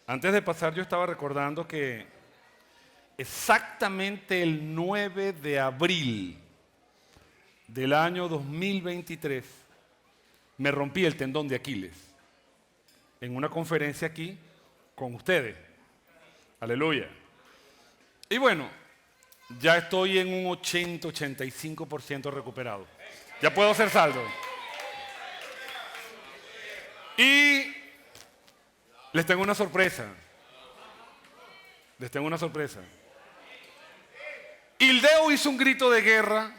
Antes de pasar, yo estaba recordando que exactamente el 9 de abril del año 2023 me rompí el tendón de Aquiles en una conferencia aquí con ustedes. Aleluya. Y bueno, ya estoy en un 80-85% recuperado. Ya puedo hacer saldo. Y les tengo una sorpresa. Les tengo una sorpresa. Ildeo hizo un grito de guerra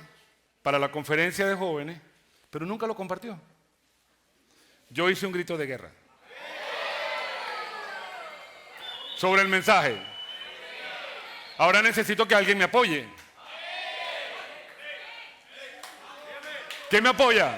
para la conferencia de jóvenes, pero nunca lo compartió. Yo hice un grito de guerra sobre el mensaje. Ahora necesito que alguien me apoye. ¿Quién me apoya?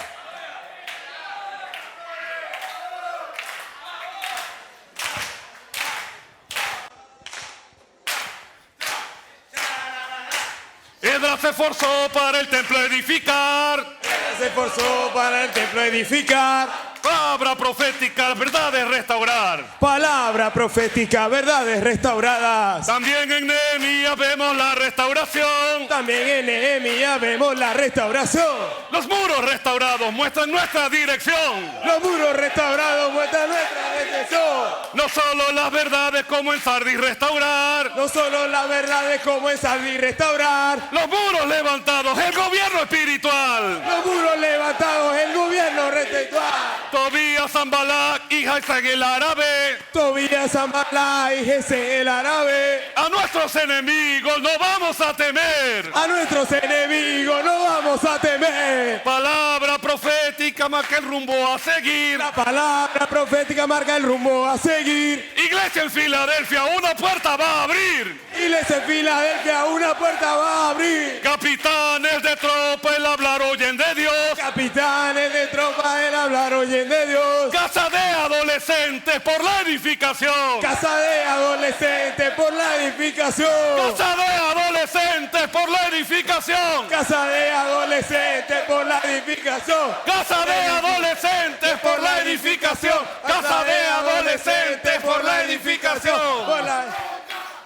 Esdras se esforzó para el templo edificar. Se esforzó para el templo edificar. Palabra profética, verdades restaurar. Palabra profética, verdades restauradas. También en Nehemías vemos la restauración. También en Nehemías vemos la restauración. Los muros restaurados muestran nuestra dirección. Los muros restaurados muestran nuestra dirección. No solo las verdades como en Sardis restaurar. No solo las verdades como en Sardis restaurar. Los muros levantados, el gobierno espiritual. Los muros levantados, el gobierno espiritual. Tobías, Sanbalat y Gesem el árabe. Tobías, Sanbalat y Gesem el árabe. A nuestros enemigos no vamos a temer. A nuestros enemigos no vamos a temer. Palabra profética marca el rumbo a seguir. La palabra profética marca el rumbo a seguir. Iglesia en Filadelfia, una puerta va a abrir. Iglesia en Filadelfia, una puerta va a abrir. Capitanes de tropa, el hablar oyen de Dios. Capitanes de tropa, el hablar oyen de Dios. Casa de adolescentes por la edificación. Casa de adolescentes por la edificación. Casa de adolescentes por la edificación. Casa de adolescentes por la edificación. Casa de adolescentes por la edificación. Casa de adolescentes por la edificación.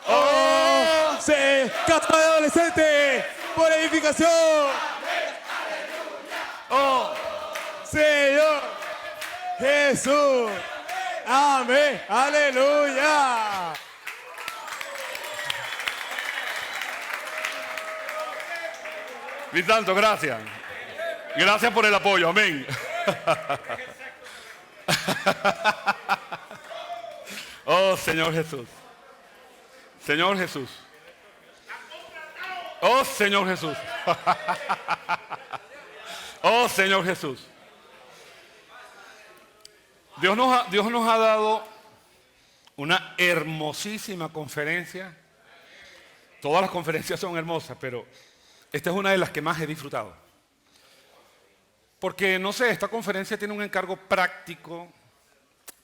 Oh, sí, casa de adolescentes por la edificación. Oh, Señor Jesús. Amén. Aleluya. Mi santo, gracias. Gracias por el apoyo. Amén. Oh, Señor Jesús. Señor Jesús. Oh, Señor Jesús. Oh, Señor Jesús. Dios nos ha dado una hermosísima conferencia. Todas las conferencias son hermosas, pero esta es una de las que más he disfrutado. Porque, no sé, esta conferencia tiene un encargo práctico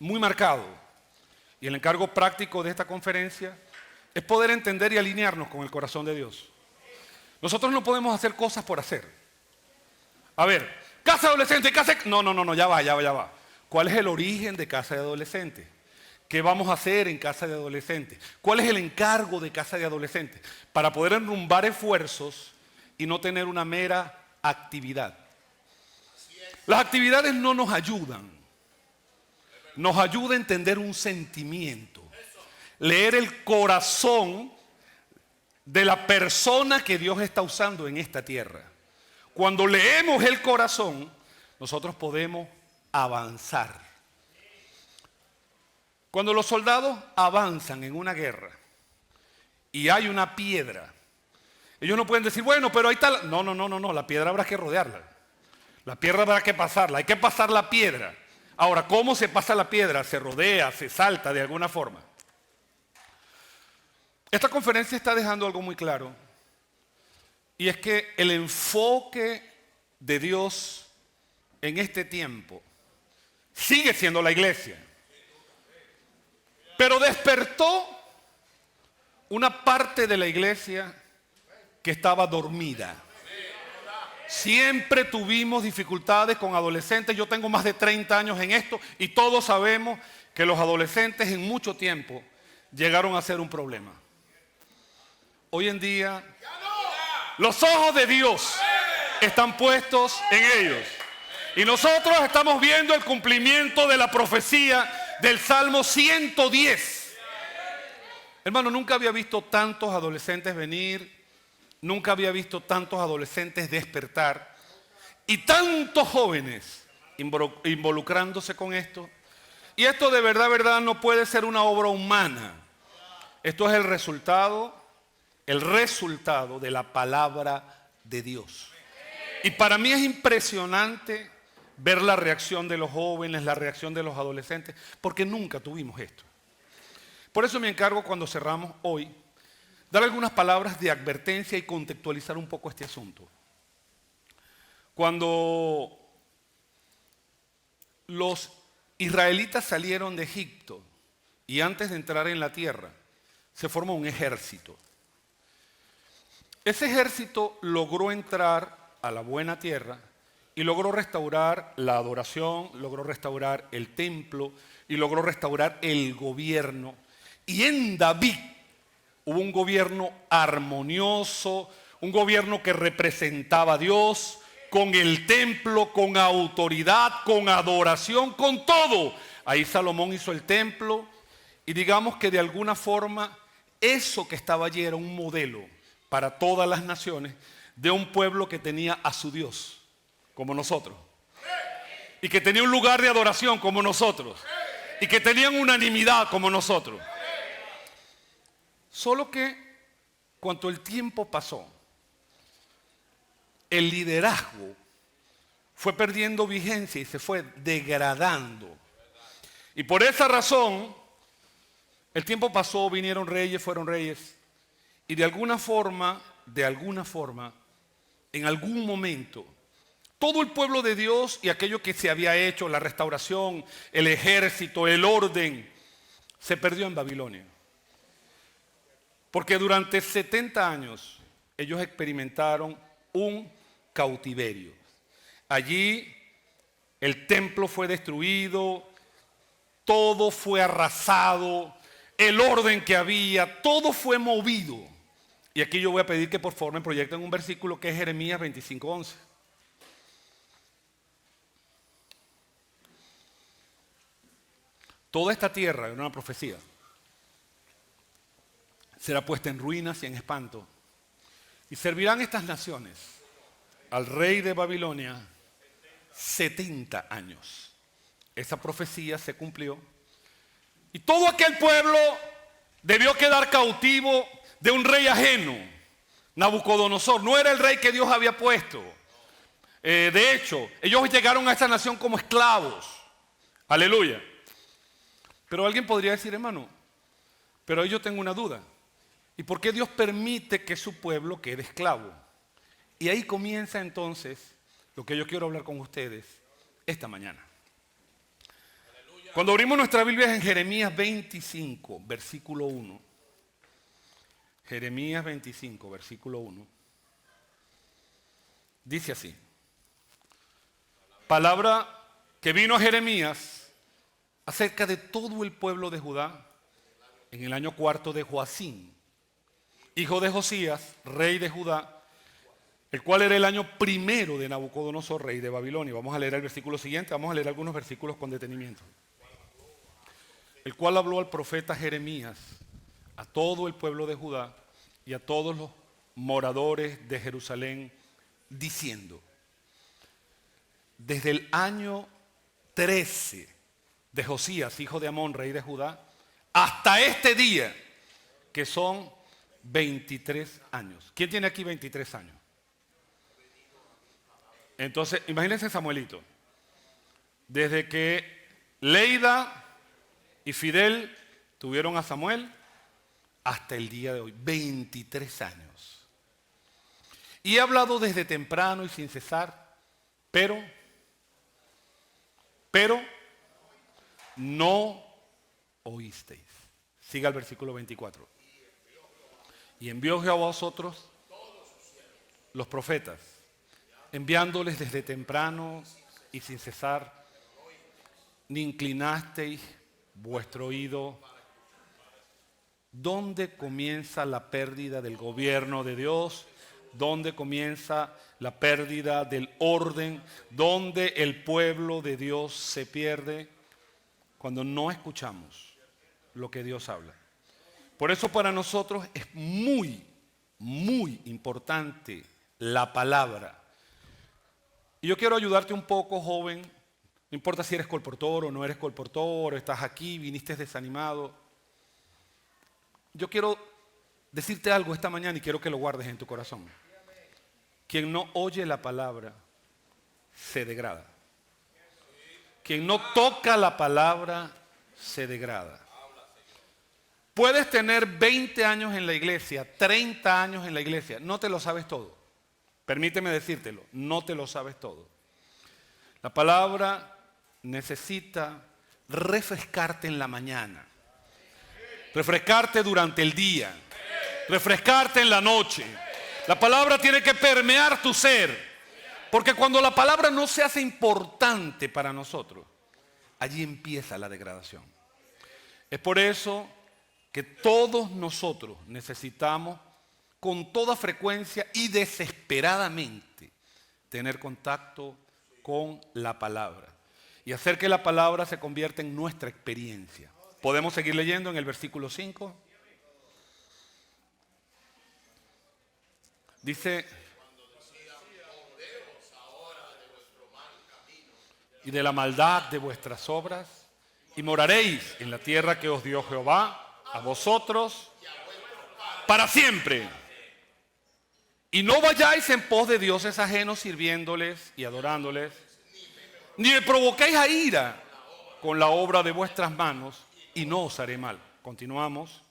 muy marcado. Y el encargo práctico de esta conferencia es poder entender y alinearnos con el corazón de Dios. Nosotros no podemos hacer cosas por hacer. A ver, casa de adolescente, casa de... No, ya va. ¿Cuál es el origen de casa de adolescentes? ¿Qué vamos a hacer en casa de adolescentes? ¿Cuál es el encargo de casa de adolescentes? Para poder enrumbar esfuerzos y no tener una mera actividad. Las actividades no nos ayudan. Nos ayuda a entender un sentimiento. Leer el corazón de la persona que Dios está usando en esta tierra. Cuando leemos el corazón, nosotros podemos avanzar. Cuando los soldados avanzan en una guerra y hay una piedra, ellos no pueden decir, bueno, pero ahí está la... No, la piedra habrá que rodearla. La piedra habrá que pasarla, hay que pasar la piedra. Ahora, ¿cómo se pasa la piedra? Se rodea, se salta de alguna forma. Esta conferencia está dejando algo muy claro, y es que el enfoque de Dios en este tiempo sigue siendo la iglesia, pero despertó una parte de la iglesia que estaba dormida. Siempre tuvimos dificultades con adolescentes. Yo tengo más de 30 años en esto y todos sabemos que los adolescentes en mucho tiempo llegaron a ser un problema. Hoy en día, los ojos de Dios están puestos en ellos. Y nosotros estamos viendo el cumplimiento de la profecía del Salmo 110. Hermano, nunca había visto tantos adolescentes venir, nunca había visto tantos adolescentes despertar y tantos jóvenes involucrándose con esto. Y esto de verdad, no puede ser una obra humana. Esto es el resultado de la palabra de Dios. Y para mí es impresionante ver la reacción de los jóvenes, la reacción de los adolescentes, porque nunca tuvimos esto. Por eso me encargo, cuando cerramos hoy, dar algunas palabras de advertencia y contextualizar un poco este asunto. Cuando los israelitas salieron de Egipto y antes de entrar en la tierra, se formó un ejército. Ese ejército logró entrar a la buena tierra y logró restaurar la adoración, logró restaurar el templo y logró restaurar el gobierno. Y en David hubo un gobierno armonioso, un gobierno que representaba a Dios, con el templo, con autoridad, con adoración, con todo. Ahí Salomón hizo el templo y digamos que de alguna forma eso que estaba allí era un modelo para todas las naciones de un pueblo que tenía a su Dios, como nosotros, y que tenía un lugar de adoración como nosotros, y que tenían unanimidad como nosotros. Solo que cuando el tiempo pasó, el liderazgo fue perdiendo vigencia y se fue degradando. Y por esa razón, el tiempo pasó, vinieron reyes, fueron reyes, y de alguna forma, en algún momento, todo el pueblo de Dios y aquello que se había hecho, la restauración, el ejército, el orden, se perdió en Babilonia. Porque durante 70 años ellos experimentaron un cautiverio. Allí el templo fue destruido, todo fue arrasado, el orden que había, todo fue movido. Y aquí yo voy a pedir que por favor me proyecten un versículo que es Jeremías 25:11. Toda esta tierra, era una profecía, será puesta en ruinas y en espanto. Y servirán estas naciones al rey de Babilonia 70 años. Esa profecía se cumplió. Y todo aquel pueblo debió quedar cautivo de un rey ajeno, Nabucodonosor. No era el rey que Dios había puesto. De hecho, ellos llegaron a esta nación como esclavos. Aleluya. Pero alguien podría decir, hermano, pero yo tengo una duda. ¿Y por qué Dios permite que su pueblo quede esclavo? Y ahí comienza entonces lo que yo quiero hablar con ustedes esta mañana. Cuando abrimos nuestra Biblia en Jeremías 25, versículo 1. Jeremías 25, versículo 1. Dice así. Palabra que vino a Jeremías acerca de todo el pueblo de Judá en el año 4 de Joacim, hijo de Josías, rey de Judá, el cual era el año primero de Nabucodonosor, rey de Babilonia. Vamos a leer el versículo siguiente, vamos a leer algunos versículos con detenimiento. El cual habló al profeta Jeremías, a todo el pueblo de Judá y a todos los moradores de Jerusalén, diciendo: desde el año 13 de Josías, hijo de Amón, rey de Judá, hasta este día, que son 23 años. ¿Quién tiene aquí 23 años? Entonces, imagínense Samuelito. Desde que Leida y Fidel tuvieron a Samuel hasta el día de hoy, 23 años. Y he hablado desde temprano y sin cesar, pero no oísteis. Siga el versículo 24. Y envió Jehová a vosotros los profetas, enviándoles desde temprano y sin cesar, ni inclinasteis vuestro oído. ¿Dónde comienza la pérdida del gobierno de Dios? ¿Dónde comienza la pérdida del orden? ¿Dónde el pueblo de Dios se pierde? Cuando no escuchamos lo que Dios habla. Por eso para nosotros es muy, muy importante la palabra. Y yo quiero ayudarte un poco, joven. No importa si eres colportor o no eres colportor, estás aquí, viniste desanimado. Yo quiero decirte algo esta mañana y quiero que lo guardes en tu corazón. Quien no oye la palabra se degrada. Quien no toca la palabra se degrada. Puedes tener 20 años en la iglesia, 30 años en la iglesia, no te lo sabes todo. Permíteme decírtelo, no te lo sabes todo. La palabra necesita refrescarte en la mañana, refrescarte durante el día, refrescarte en la noche. La palabra tiene que permear tu ser, porque cuando la palabra no se hace importante para nosotros, allí empieza la degradación. Es por eso que todos nosotros necesitamos con toda frecuencia y desesperadamente tener contacto con la palabra y hacer que la palabra se convierta en nuestra experiencia. Podemos seguir leyendo en el versículo 5. Dice: y de la maldad de vuestras obras, y moraréis en la tierra que os dio Jehová a vosotros para siempre. Y no vayáis en pos de dioses ajenos sirviéndoles y adorándoles, ni me provoquéis a ira con la obra de vuestras manos, y no os haré mal. Continuamos.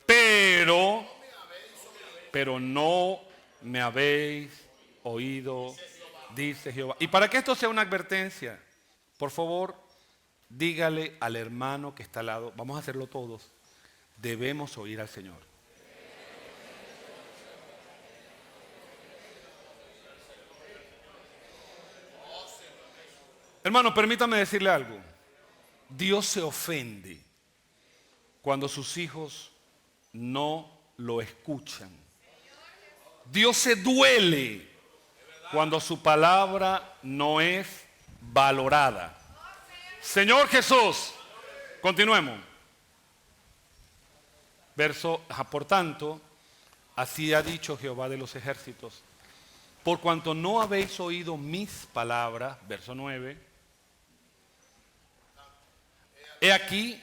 Pero no me habéis oído, dice Jehová. Y para que esto sea una advertencia, por favor, dígale al hermano que está al lado, vamos a hacerlo todos, debemos oír al Señor. Hermano, permítame decirle algo. Dios se ofende cuando sus hijos no lo escuchan. Dios se duele cuando su palabra no es valorada. Señor Jesús, continuemos. Verso: por tanto, así ha dicho Jehová de los ejércitos, por cuanto no habéis oído mis palabras, verso 9, he aquí,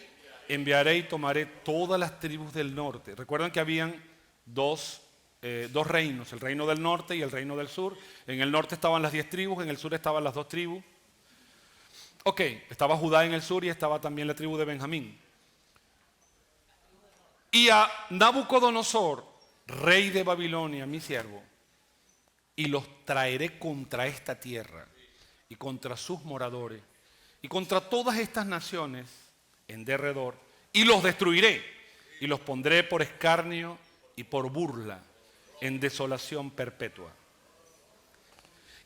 enviaré y tomaré todas las tribus del norte. Recuerdan que habían dos reinos, el reino del norte y el reino del sur. En el norte estaban las 10 tribus, en el sur estaban las 2 tribus. Ok, estaba Judá en el sur y estaba también la tribu de Benjamín. Y a Nabucodonosor, rey de Babilonia, mi siervo, y los traeré contra esta tierra y contra sus moradores y contra todas estas naciones en derredor, y los destruiré y los pondré por escarnio y por burla en desolación perpetua.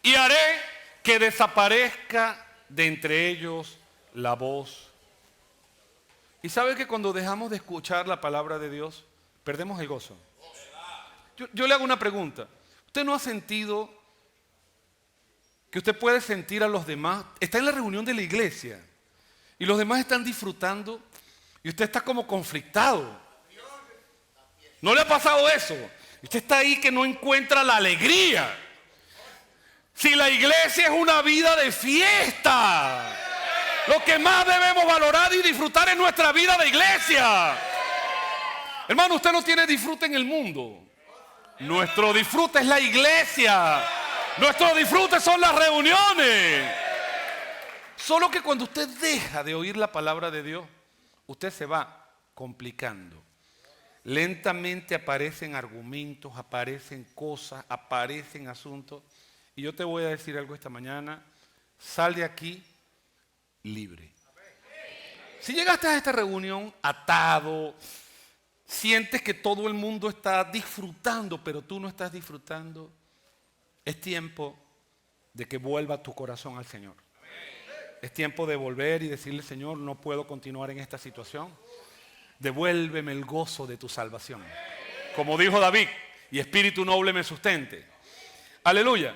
Y haré que desaparezca de entre ellos la voz. Y sabe que cuando dejamos de escuchar la palabra de Dios, perdemos el gozo. Yo le hago una pregunta. ¿Usted no ha sentido que usted puede sentir a los demás? Está en la reunión de la iglesia y los demás están disfrutando y usted está como conflictado. ¿No le ha pasado eso? Usted está ahí que no encuentra la alegría. Si la iglesia es una vida de fiesta, lo que más debemos valorar y disfrutar es nuestra vida de iglesia. Hermano, usted no tiene disfrute en el mundo. Nuestro disfrute es la iglesia. Nuestro disfrute son las reuniones. Solo que cuando usted deja de oír la palabra de Dios, usted se va complicando. Lentamente aparecen argumentos, aparecen cosas, aparecen asuntos. Y yo te voy a decir algo esta mañana. Sal de aquí libre. Si llegaste a esta reunión atado, sientes que todo el mundo está disfrutando, pero tú no estás disfrutando, es tiempo de que vuelva tu corazón al Señor. Es tiempo de volver y decirle, Señor, no puedo continuar en esta situación. Devuélveme el gozo de tu salvación. Como dijo David, y espíritu noble me sustente. Aleluya.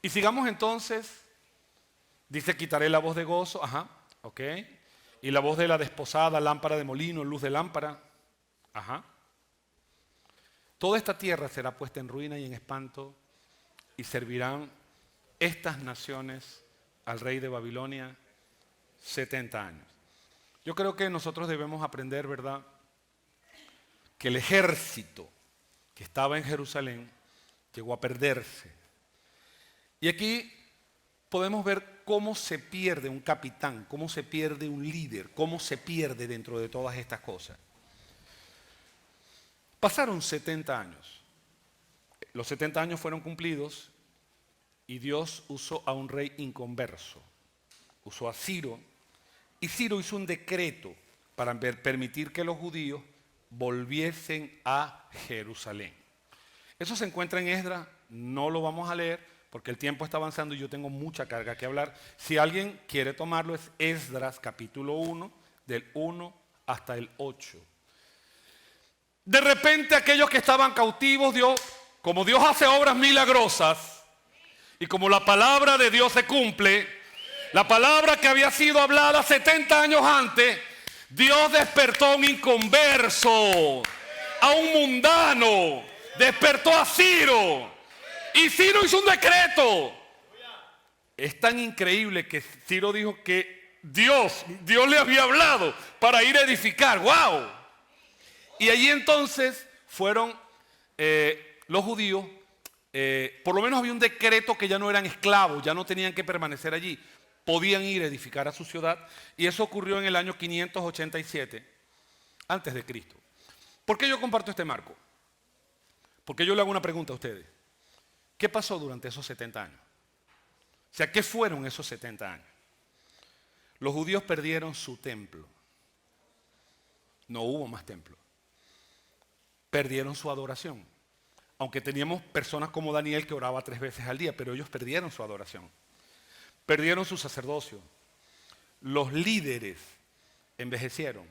Y sigamos entonces. Dice, quitaré la voz de gozo. Ajá, ok. Y la voz de la desposada, lámpara de molino, luz de lámpara. Ajá. Toda esta tierra será puesta en ruina y en espanto, y servirán estas naciones al rey de Babilonia 70 años. Yo creo que nosotros debemos aprender, ¿verdad?, que el ejército que estaba en Jerusalén llegó a perderse. Y aquí podemos ver cómo se pierde un capitán, cómo se pierde un líder, cómo se pierde dentro de todas estas cosas. Pasaron 70 años. Los 70 años fueron cumplidos y Dios usó a un rey inconverso. Usó a Ciro. Y Ciro hizo un decreto para permitir que los judíos volviesen a Jerusalén. Eso se encuentra en Esdras, no lo vamos a leer porque el tiempo está avanzando y yo tengo mucha carga que hablar. Si alguien quiere tomarlo, es Esdras capítulo 1, del 1 hasta el 8. De repente aquellos que estaban cautivos, como Dios hace obras milagrosas y como la palabra de Dios se cumple, la palabra que había sido hablada 70 años antes, Dios despertó a un inconverso, a un mundano, despertó a Ciro. Y Ciro hizo un decreto. Es tan increíble que Ciro dijo que Dios le había hablado para ir a edificar. ¡Wow! Y allí entonces fueron los judíos, por lo menos había un decreto que ya no eran esclavos, ya no tenían que permanecer allí. Podían ir a edificar a su ciudad, y eso ocurrió en el año 587 antes de Cristo. ¿Por qué yo comparto este marco? Porque yo le hago una pregunta a ustedes. ¿Qué pasó durante esos 70 años? O sea, ¿qué fueron esos 70 años? Los judíos perdieron su templo. No hubo más templo. Perdieron su adoración. Aunque teníamos personas como Daniel que oraba 3 veces al día, pero ellos perdieron su adoración. Perdieron su sacerdocio. Los líderes envejecieron.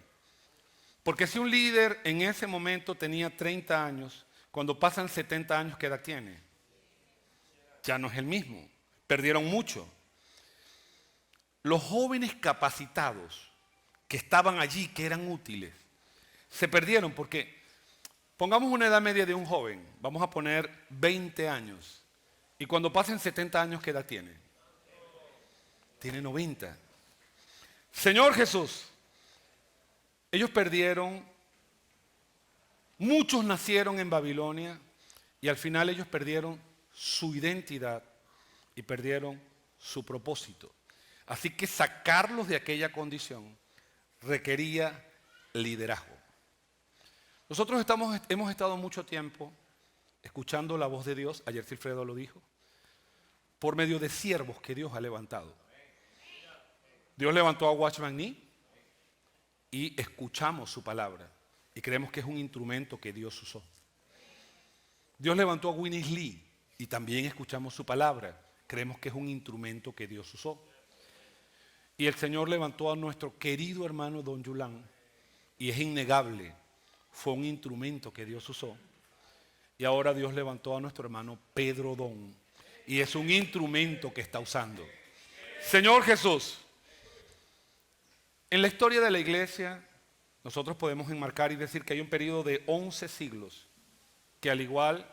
Porque si un líder en ese momento tenía 30 años, cuando pasan 70 años, ¿qué edad tiene? Ya no es el mismo. Perdieron mucho. Los jóvenes capacitados que estaban allí, que eran útiles, se perdieron porque, pongamos una edad media de un joven, vamos a poner 20 años, y cuando pasen 70 años, ¿qué edad tiene? Tiene 90. Señor Jesús, ellos perdieron, muchos nacieron en Babilonia y al final ellos perdieron su identidad y perdieron su propósito. Así que sacarlos de aquella condición requería liderazgo. Nosotros hemos estado mucho tiempo escuchando la voz de Dios, ayer Silfredo lo dijo, por medio de siervos que Dios ha levantado. Dios levantó a Watchman Nee y escuchamos su palabra y creemos que es un instrumento que Dios usó. Dios levantó a Winnie Lee y también escuchamos su palabra, creemos que es un instrumento que Dios usó. Y el Señor levantó a nuestro querido hermano Don Yulán y es innegable, fue un instrumento que Dios usó. Y ahora Dios levantó a nuestro hermano Pedro Don y es un instrumento que está usando. Señor Jesús, en la historia de la iglesia, nosotros podemos enmarcar y decir que hay un periodo de 11 siglos, que al igual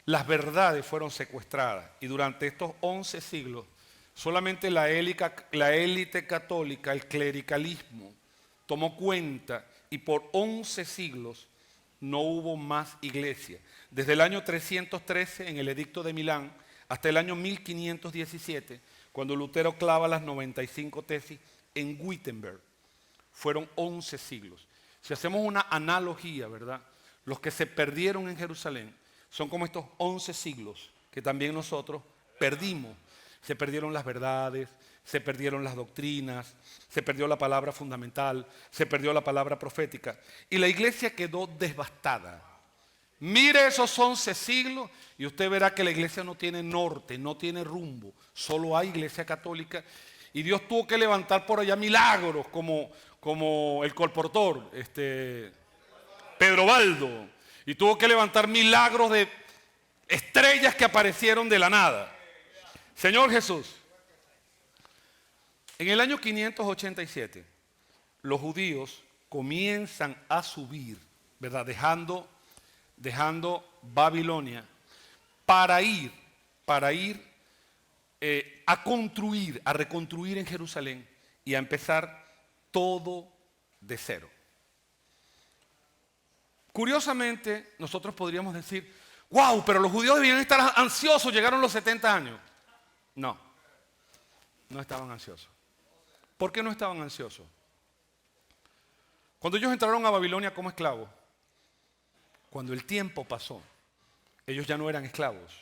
las verdades fueron secuestradas. Y durante estos 11 siglos, solamente la élite católica, el clericalismo, tomó cuenta y por 11 siglos no hubo más iglesia. Desde el año 313 en el Edicto de Milán hasta el año 1517, cuando Lutero clava las 95 tesis en Wittenberg, fueron 11 siglos. Si hacemos una analogía, ¿verdad? Los que se perdieron en Jerusalén son como estos 11 siglos que también nosotros perdimos. Se perdieron las verdades, se perdieron las doctrinas, se perdió la palabra fundamental, se perdió la palabra profética. Y la iglesia quedó devastada. Mire esos 11 siglos y usted verá que la iglesia no tiene norte, no tiene rumbo. Solo hay iglesia católica. Y Dios tuvo que levantar por allá milagros como el colportor, Pedro Baldo. Y tuvo que levantar milagros de estrellas que aparecieron de la nada. Señor Jesús, en el año 587, los judíos comienzan a subir, ¿verdad? Dejando Babilonia para ir a construir, a reconstruir en Jerusalén y a empezar todo de cero. Curiosamente, nosotros podríamos decir, wow, pero los judíos debían estar ansiosos, llegaron los 70 años. No estaban ansiosos. ¿Por qué no estaban ansiosos? Cuando ellos entraron a Babilonia como esclavos, cuando el tiempo pasó, ellos ya no eran esclavos.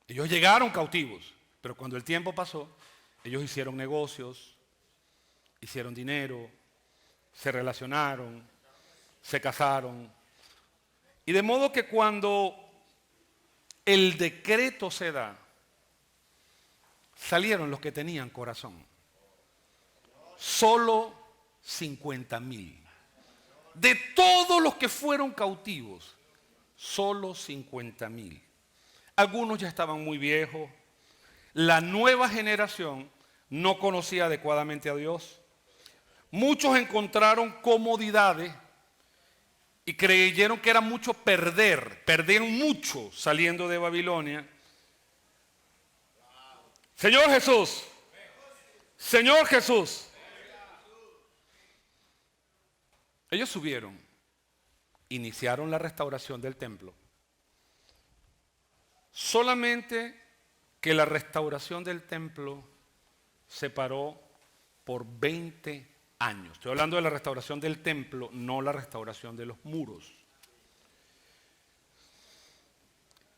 Ellos llegaron cautivos, pero cuando el tiempo pasó, ellos hicieron negocios, hicieron dinero, se relacionaron, se casaron. Y de modo que cuando el decreto se da, salieron los que tenían corazón. Solo 50,000. De todos los que fueron cautivos, solo 50,000. Algunos ya estaban muy viejos. La nueva generación no conocía adecuadamente a Dios. Muchos encontraron comodidades y creyeron que era mucho perder. Perdieron mucho saliendo de Babilonia. Señor Jesús. Señor Jesús. Ellos subieron, iniciaron la restauración del templo. Solamente que la restauración del templo se paró por 20 años. Estoy hablando de la restauración del templo, no la restauración de los muros.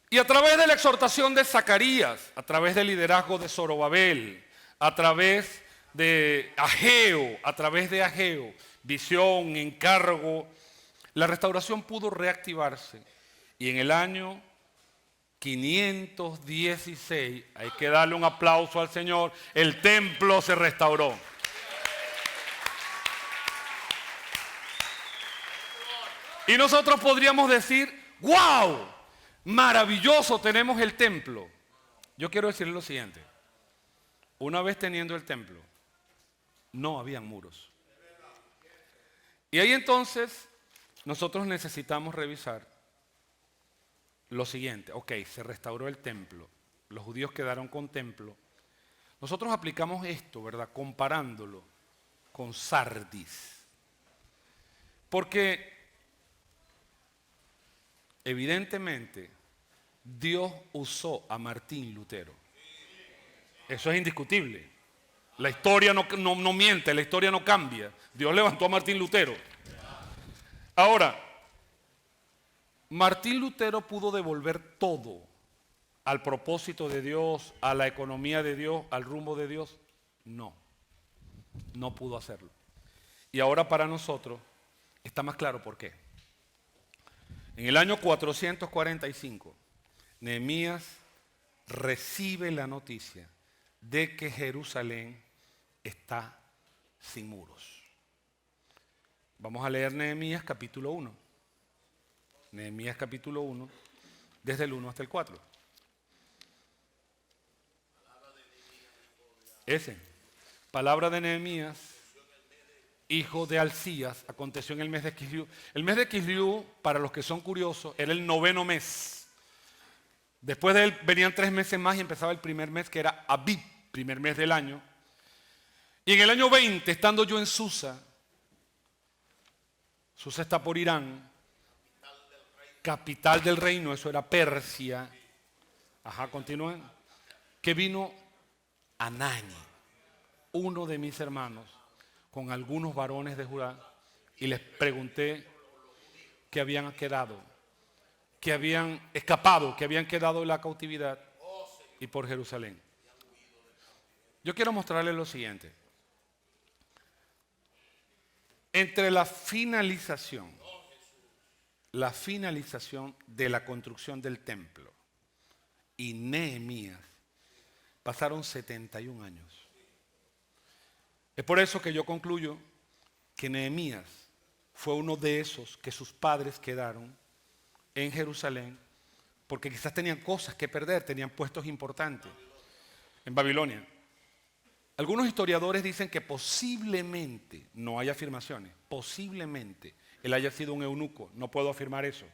Y a través de la exhortación de Zacarías, a través del liderazgo de Zorobabel, a través de Ageo, visión, encargo, la restauración pudo reactivarse. Y en el año 516, hay que darle un aplauso al Señor, el templo se restauró. Y nosotros podríamos decir, ¡wow! Maravilloso, tenemos el templo. Yo quiero decirle lo siguiente. Una vez teniendo el templo, no habían muros. Y ahí entonces nosotros necesitamos revisar lo siguiente. Ok, se restauró el templo. Los judíos quedaron con templo. Nosotros aplicamos esto, ¿verdad? Comparándolo con Sardis. Porque evidentemente Dios usó a Martín Lutero. Eso es indiscutible. La historia no miente, la historia no cambia. Dios levantó a Martín Lutero. Ahora, Martín Lutero pudo devolver todo al propósito de Dios, a la economía de Dios, al rumbo de Dios. No pudo hacerlo. Y ahora para nosotros está más claro por qué. En el año 445, Nehemías recibe la noticia de que Jerusalén está sin muros. Vamos a leer Nehemías capítulo 1. Nehemías capítulo 1, desde el 1 hasta el 4. Palabra de Nehemías, hijo de Alcías, aconteció en el mes de Kislev. El mes de Kislev, para los que son curiosos, era el 9º mes. Después de él venían 3 meses más y empezaba el primer mes, que era Abib, primer mes del año. Y en el año 20, estando yo en Susa está por Irán, capital del reino, eso era Persia. Continúen. Que vino Anani, uno de mis hermanos, con algunos varones de Judá, y les pregunté que habían quedado, que habían escapado, que habían quedado en la cautividad y por Jerusalén. Yo quiero mostrarles lo siguiente. Entre la finalización de la construcción del templo y Nehemías pasaron 71 años. Es por eso que yo concluyo que Nehemías fue uno de esos que sus padres quedaron en Jerusalén porque quizás tenían cosas que perder, tenían puestos importantes en Babilonia. Algunos historiadores dicen que posiblemente, no hay afirmaciones, posiblemente él haya sido un eunuco, no puedo afirmar eso.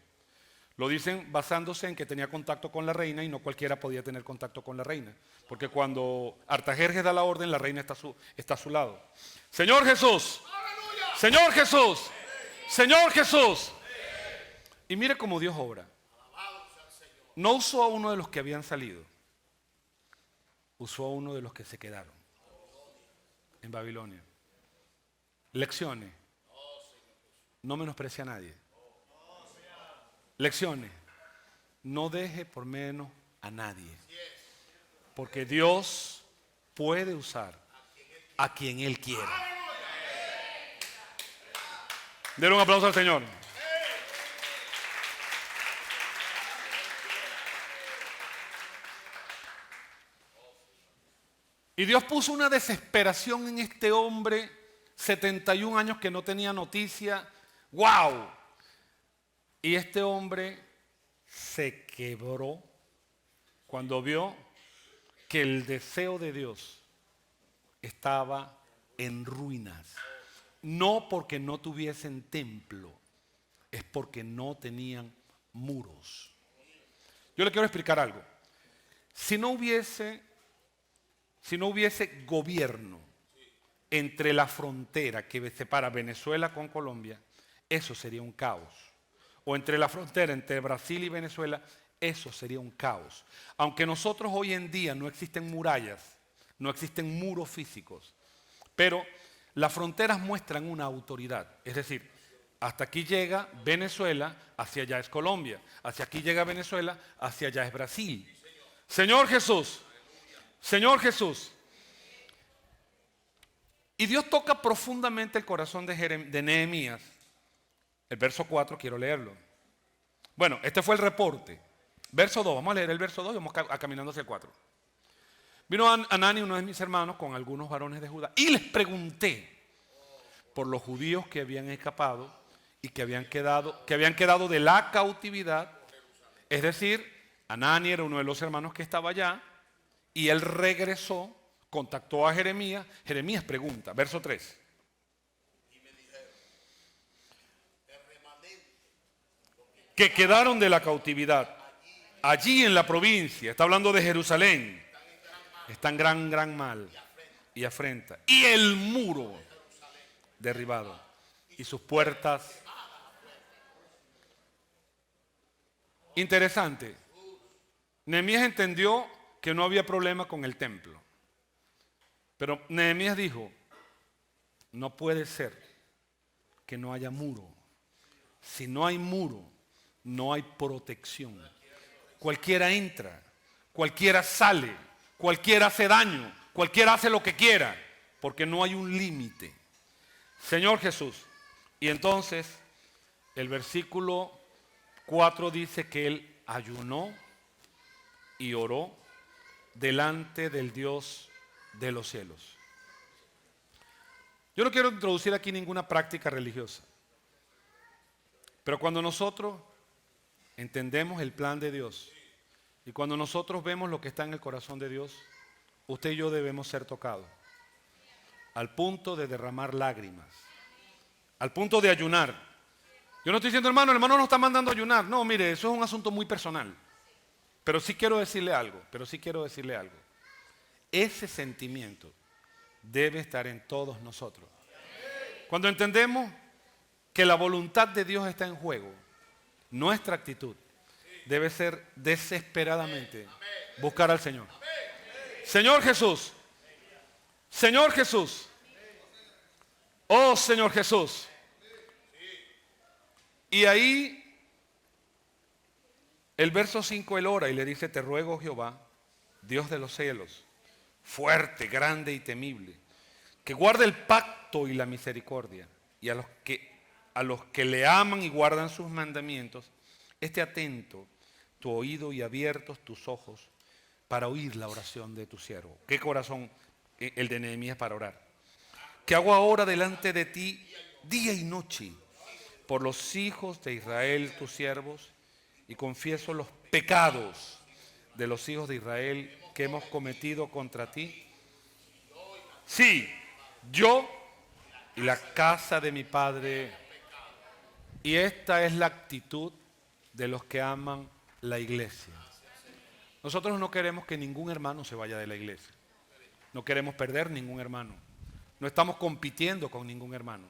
Lo dicen basándose en que tenía contacto con la reina y no cualquiera podía tener contacto con la reina. Porque cuando Artajerjes da la orden, la reina está a su lado. Señor Jesús, Señor Jesús, Señor Jesús. Y mire cómo Dios obra. No usó a uno de los que habían salido, usó a uno de los que se quedaron en Babilonia. Lecciones. No menosprecia a nadie. Lecciones. No deje por menos a nadie. Porque Dios puede usar a quien Él quiera. Denle un aplauso al Señor. Y Dios puso una desesperación en este hombre, 71 años que no tenía noticia. ¡Wow! Y este hombre se quebró cuando vio que el deseo de Dios estaba en ruinas. No porque no tuviesen templo, es porque no tenían muros. Yo le quiero explicar algo. Si no hubiese gobierno entre la frontera que separa Venezuela con Colombia, eso sería un caos. O entre la frontera entre Brasil y Venezuela, eso sería un caos. Aunque nosotros hoy en día no existen murallas, no existen muros físicos, pero las fronteras muestran una autoridad. Es decir, hasta aquí llega Venezuela, hacia allá es Colombia. Hacia aquí llega Venezuela, hacia allá es Brasil. Señor Jesús, Señor Jesús. Y Dios toca profundamente el corazón de Nehemías. El verso 4, quiero leerlo. Bueno, este fue el reporte. Verso 2, vamos a leer el verso 2 y vamos caminando hacia el 4. Vino Anani, uno de mis hermanos, con algunos varones de Judá, y les pregunté por los judíos que habían escapado y que habían quedado de la cautividad. Es decir, Anani era uno de los hermanos que estaba allá, y él regresó, contactó a Jeremías. Jeremías pregunta, verso 3. Que quedaron de la cautividad allí en la provincia, está hablando de Jerusalén, están gran mal y afrenta, y el muro derribado y sus puertas. Interesante. Nehemías entendió que no había problema con el templo, pero Nehemías dijo: no puede ser que no haya muro. Si no hay muro, no hay protección. Cualquiera entra, cualquiera sale, cualquiera hace daño, cualquiera hace lo que quiera, porque no hay un límite. Señor Jesús. Y entonces el versículo 4 dice que él ayunó y oró delante del Dios de los cielos. Yo no quiero introducir aquí ninguna práctica religiosa, pero cuando nosotros entendemos el plan de Dios y cuando nosotros vemos lo que está en el corazón de Dios, usted y yo debemos ser tocados al punto de derramar lágrimas, al punto de ayunar. Yo no estoy diciendo, el hermano no está mandando a ayunar. No, mire, eso es un asunto muy personal. Pero sí quiero decirle algo. Ese sentimiento debe estar en todos nosotros. Cuando entendemos que la voluntad de Dios está en juego, nuestra actitud debe ser desesperadamente buscar al Señor. Señor Jesús, Señor Jesús, oh Señor Jesús. Y ahí el verso 5 él ora y le dice: te ruego, Jehová, Dios de los cielos, fuerte, grande y temible, que guarde el pacto y la misericordia, y a los que le aman y guardan sus mandamientos, esté atento tu oído y abiertos tus ojos para oír la oración de tu siervo. ¿Qué corazón el de Nehemías para orar? que hago ahora delante de ti día y noche por los hijos de Israel, tus siervos, y confieso los pecados de los hijos de Israel que hemos cometido contra ti. Sí, yo y la casa de mi padre. Y esta es la actitud de los que aman la iglesia. Nosotros no queremos que ningún hermano se vaya de la iglesia. No queremos perder ningún hermano. No estamos compitiendo con ningún hermano.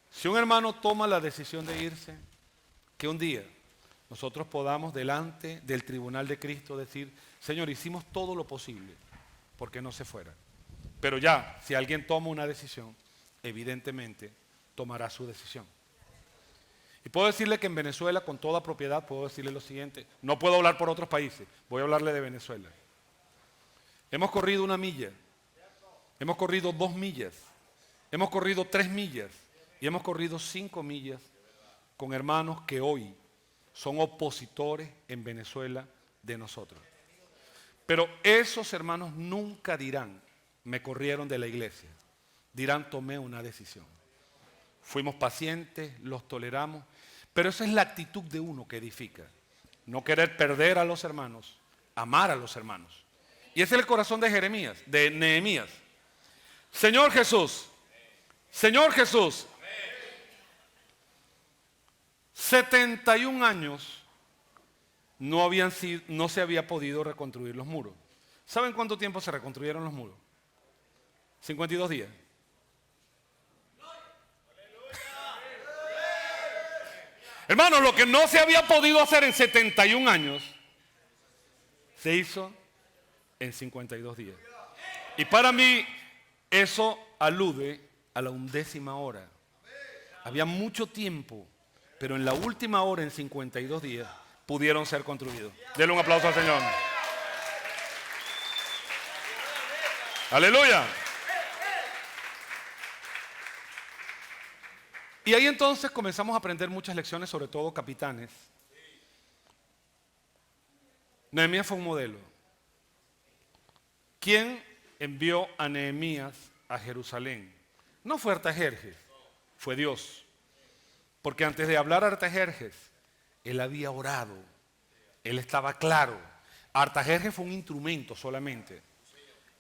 Si un hermano toma la decisión de irse, que un día nosotros podamos delante del tribunal de Cristo decir: Señor, hicimos todo lo posible porque no se fuera. Pero ya, si alguien toma una decisión, evidentemente tomará su decisión. Y puedo decirle que en Venezuela, con toda propiedad, puedo decirle lo siguiente. No puedo hablar por otros países, voy a hablarle de Venezuela. Hemos corrido 1 milla, hemos corrido 2 millas, hemos corrido 3 millas y hemos corrido 5 millas con hermanos que hoy son opositores en Venezuela de nosotros. Pero esos hermanos nunca dirán: me corrieron de la iglesia. Dirán: tomé una decisión. Fuimos pacientes, los toleramos, pero esa es la actitud de uno que edifica. No querer perder a los hermanos, amar a los hermanos. Y ese es el corazón de Jeremías, de Nehemías. Señor Jesús, Señor Jesús, 71 años no se había podido reconstruir los muros. ¿Saben cuánto tiempo se reconstruyeron los muros? 52 días. Hermanos, lo que no se había podido hacer en 71 años, se hizo en 52 días. Y para mí, eso alude a la 11ª hora. Había mucho tiempo, pero en la última hora, en 52 días, pudieron ser construidos. Denle un aplauso al Señor. ¡Aleluya! Y ahí entonces comenzamos a aprender muchas lecciones, sobre todo capitanes. Nehemías fue un modelo. ¿Quién envió a Nehemías a Jerusalén? No fue Artajerjes, fue Dios. Porque antes de hablar a Artajerjes, él había orado. Él estaba claro. Artajerjes fue un instrumento solamente.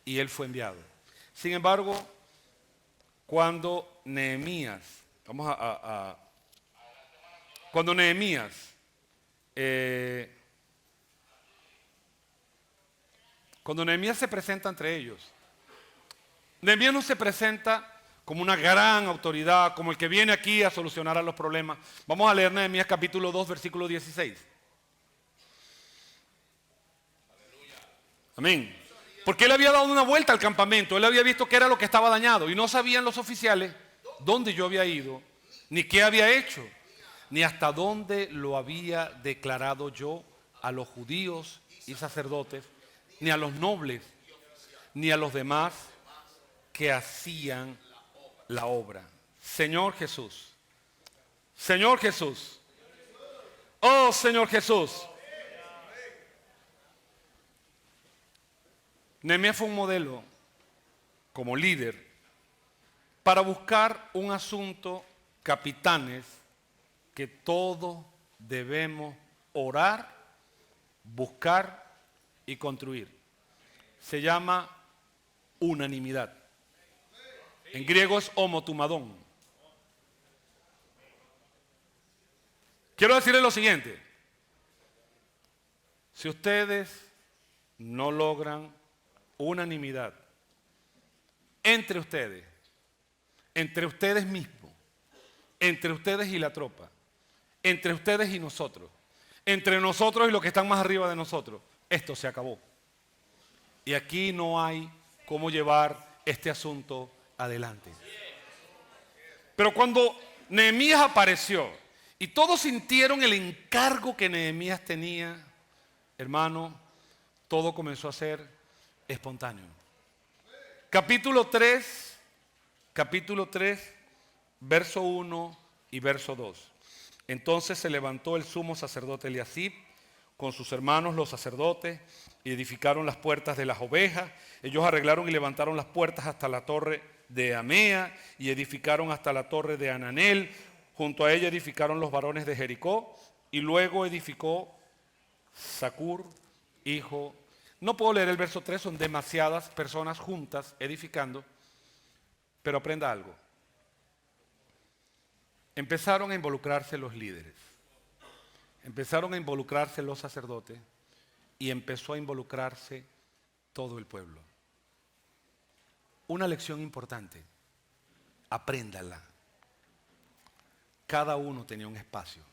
Y él fue enviado. Sin embargo, cuando Nehemías se presenta entre ellos, Nehemías no se presenta como una gran autoridad, como el que viene aquí a solucionar los problemas. Vamos a leer Nehemías capítulo 2, versículo 16. Amén. Porque él había dado una vuelta al campamento, él había visto qué era lo que estaba dañado y no sabían los oficiales dónde yo había ido, ni qué había hecho, ni hasta dónde lo había declarado yo a los judíos y sacerdotes, ni a los nobles, ni a los demás que hacían la obra. Señor Jesús, Señor Jesús, oh Señor Jesús. Nehemías fue un modelo como líder para buscar un asunto, capitanes, que todos debemos orar, buscar y construir. Se llama unanimidad. En griego es homotumadón. Quiero decirles lo siguiente. Si ustedes no logran unanimidad entre ustedes mismos, entre ustedes y la tropa, entre ustedes y nosotros, entre nosotros y los que están más arriba de nosotros, esto se acabó. Y aquí no hay cómo llevar este asunto adelante. Pero cuando Nehemías apareció y todos sintieron el encargo que Nehemías tenía, hermano, todo comenzó a ser espontáneo. Capítulo 3, verso 1 y verso 2. Entonces se levantó el sumo sacerdote Eliasib con sus hermanos los sacerdotes y edificaron las puertas de las ovejas. Ellos arreglaron y levantaron las puertas hasta la torre de Amea y edificaron hasta la torre de Hananel. Junto a ella edificaron los varones de Jericó y luego edificó Zacur, hijo. No puedo leer el verso 3, son demasiadas personas juntas edificando, pero aprenda algo. Empezaron a involucrarse los líderes, empezaron a involucrarse los sacerdotes y empezó a involucrarse todo el pueblo. Una lección importante, apréndala. Cada uno tenía un espacio.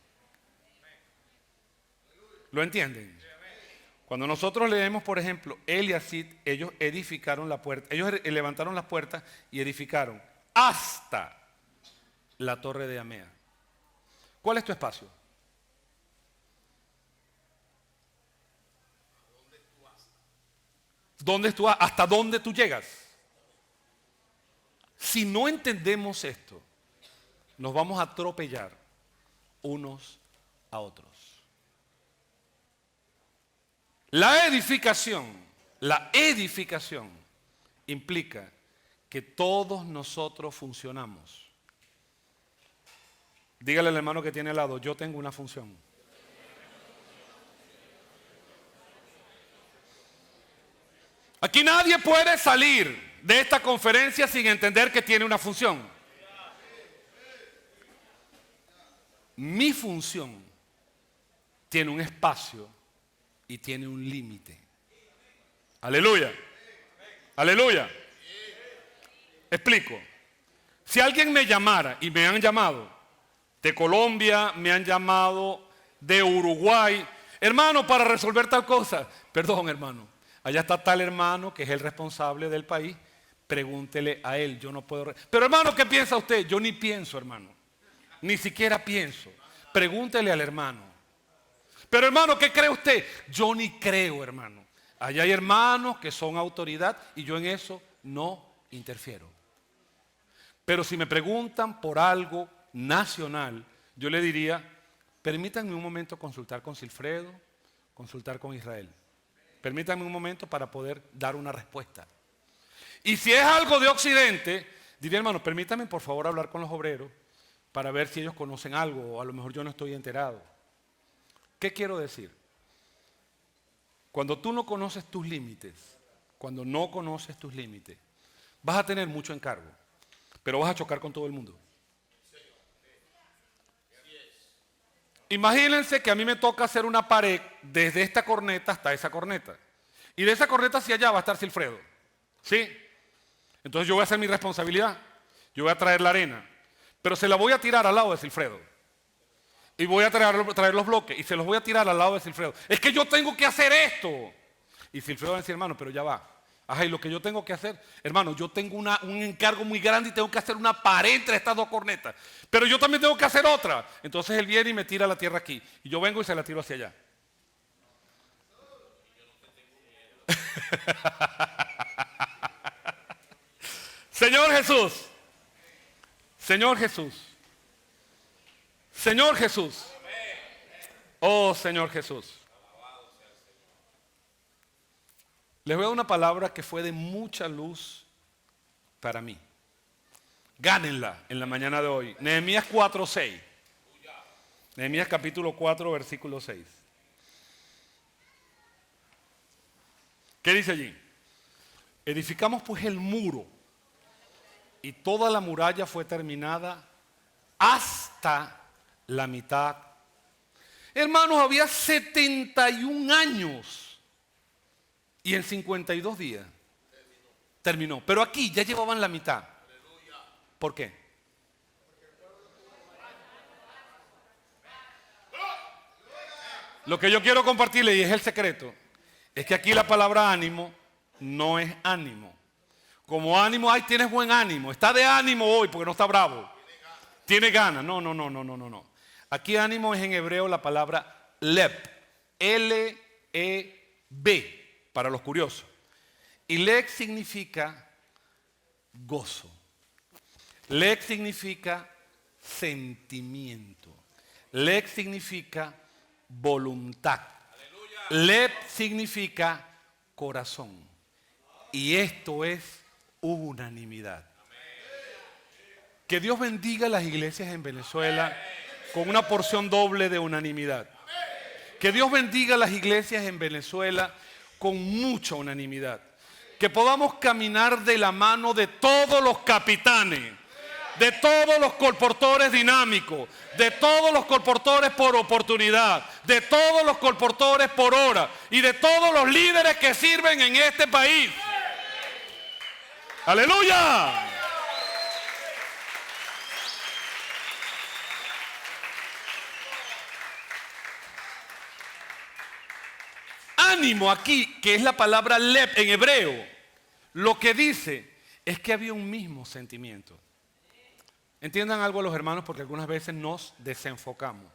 ¿Lo entienden? Cuando nosotros leemos, por ejemplo, Eliasid, ellos edificaron la puerta, ellos levantaron las puertas y edificaron hasta la torre de Amea. ¿Cuál es tu espacio? ¿Hasta dónde tú llegas? Si no entendemos esto, nos vamos a atropellar unos a otros. La edificación implica que todos nosotros funcionamos. Dígale al hermano que tiene al lado, yo tengo una función. Aquí nadie puede salir de esta conferencia sin entender que tiene una función. Mi función tiene un espacio y tiene un límite. Aleluya. Aleluya. Explico. Si alguien me llamara, y me han llamado de Colombia, me han llamado de Uruguay, hermano, para resolver tal cosa. Perdón, hermano. Allá está tal hermano que es el responsable del país. Pregúntele a él, yo no puedo. Pero hermano, ¿qué piensa usted? Yo ni pienso, hermano. Ni siquiera pienso. Pregúntele al hermano. Pero hermano, ¿qué cree usted? Yo ni creo, hermano. Allá hay hermanos que son autoridad y yo en eso no interfiero. Pero si me preguntan por algo nacional, yo le diría, permítanme un momento consultar con Silfredo, consultar con Israel. Permítanme un momento para poder dar una respuesta. Y si es algo de Occidente, diría, hermano, permítanme por favor hablar con los obreros para ver si ellos conocen algo o a lo mejor yo no estoy enterado. ¿Qué quiero decir? Cuando tú no conoces tus límites, vas a tener mucho encargo, pero vas a chocar con todo el mundo. Imagínense que a mí me toca hacer una pared desde esta corneta hasta esa corneta. Y de esa corneta hacia allá va a estar Silfredo. ¿Sí? Entonces yo voy a hacer mi responsabilidad. Yo voy a traer la arena. Pero se la voy a tirar al lado de Silfredo. Y voy a traer los bloques y se los voy a tirar al lado de Silfredo. Es que yo tengo que hacer esto. Y Silfredo va a decir, hermano, pero ya va. Ajá, y lo que yo tengo que hacer, hermano, yo tengo un encargo muy grande y tengo que hacer una pared entre estas dos cornetas. Pero yo también tengo que hacer otra. Entonces él viene y me tira la tierra aquí. Y yo vengo y se la tiro hacia allá. Señor Jesús. Señor Jesús. Señor Jesús. Oh, Señor Jesús. Les voy a dar una palabra que fue de mucha luz para mí. Gánenla en la mañana de hoy. Nehemías 4:6. Nehemías capítulo 4, versículo 6. ¿Qué dice allí? Edificamos pues el muro y toda la muralla fue terminada hasta la mitad. Hermanos, había 71 años. Y en 52 días terminó. Pero aquí ya llevaban la mitad. ¿Por qué? Lo que yo quiero compartirle, y es el secreto, es que aquí la palabra ánimo no es ánimo. Como ánimo, ay, tienes buen ánimo. Está de ánimo hoy porque no está bravo. Tiene ganas. No. Aquí ánimo es en hebreo la palabra leb. L-E-B. Para los curiosos. Y lek significa gozo. Lek significa sentimiento. Lek significa voluntad. Lek significa corazón. Y esto es unanimidad. Que Dios bendiga las iglesias en Venezuela con una porción doble de unanimidad. Que Dios bendiga las iglesias en Venezuela con mucha unanimidad. Que podamos caminar de la mano de todos los capitanes, de todos los colportores dinámicos, de todos los colportores por oportunidad, de todos los colportores por hora y de todos los líderes que sirven en este país. ¡Aleluya! Ánimo aquí, que es la palabra lep en hebreo, lo que dice es que había un mismo sentimiento. Entiendan algo los hermanos, porque algunas veces nos desenfocamos.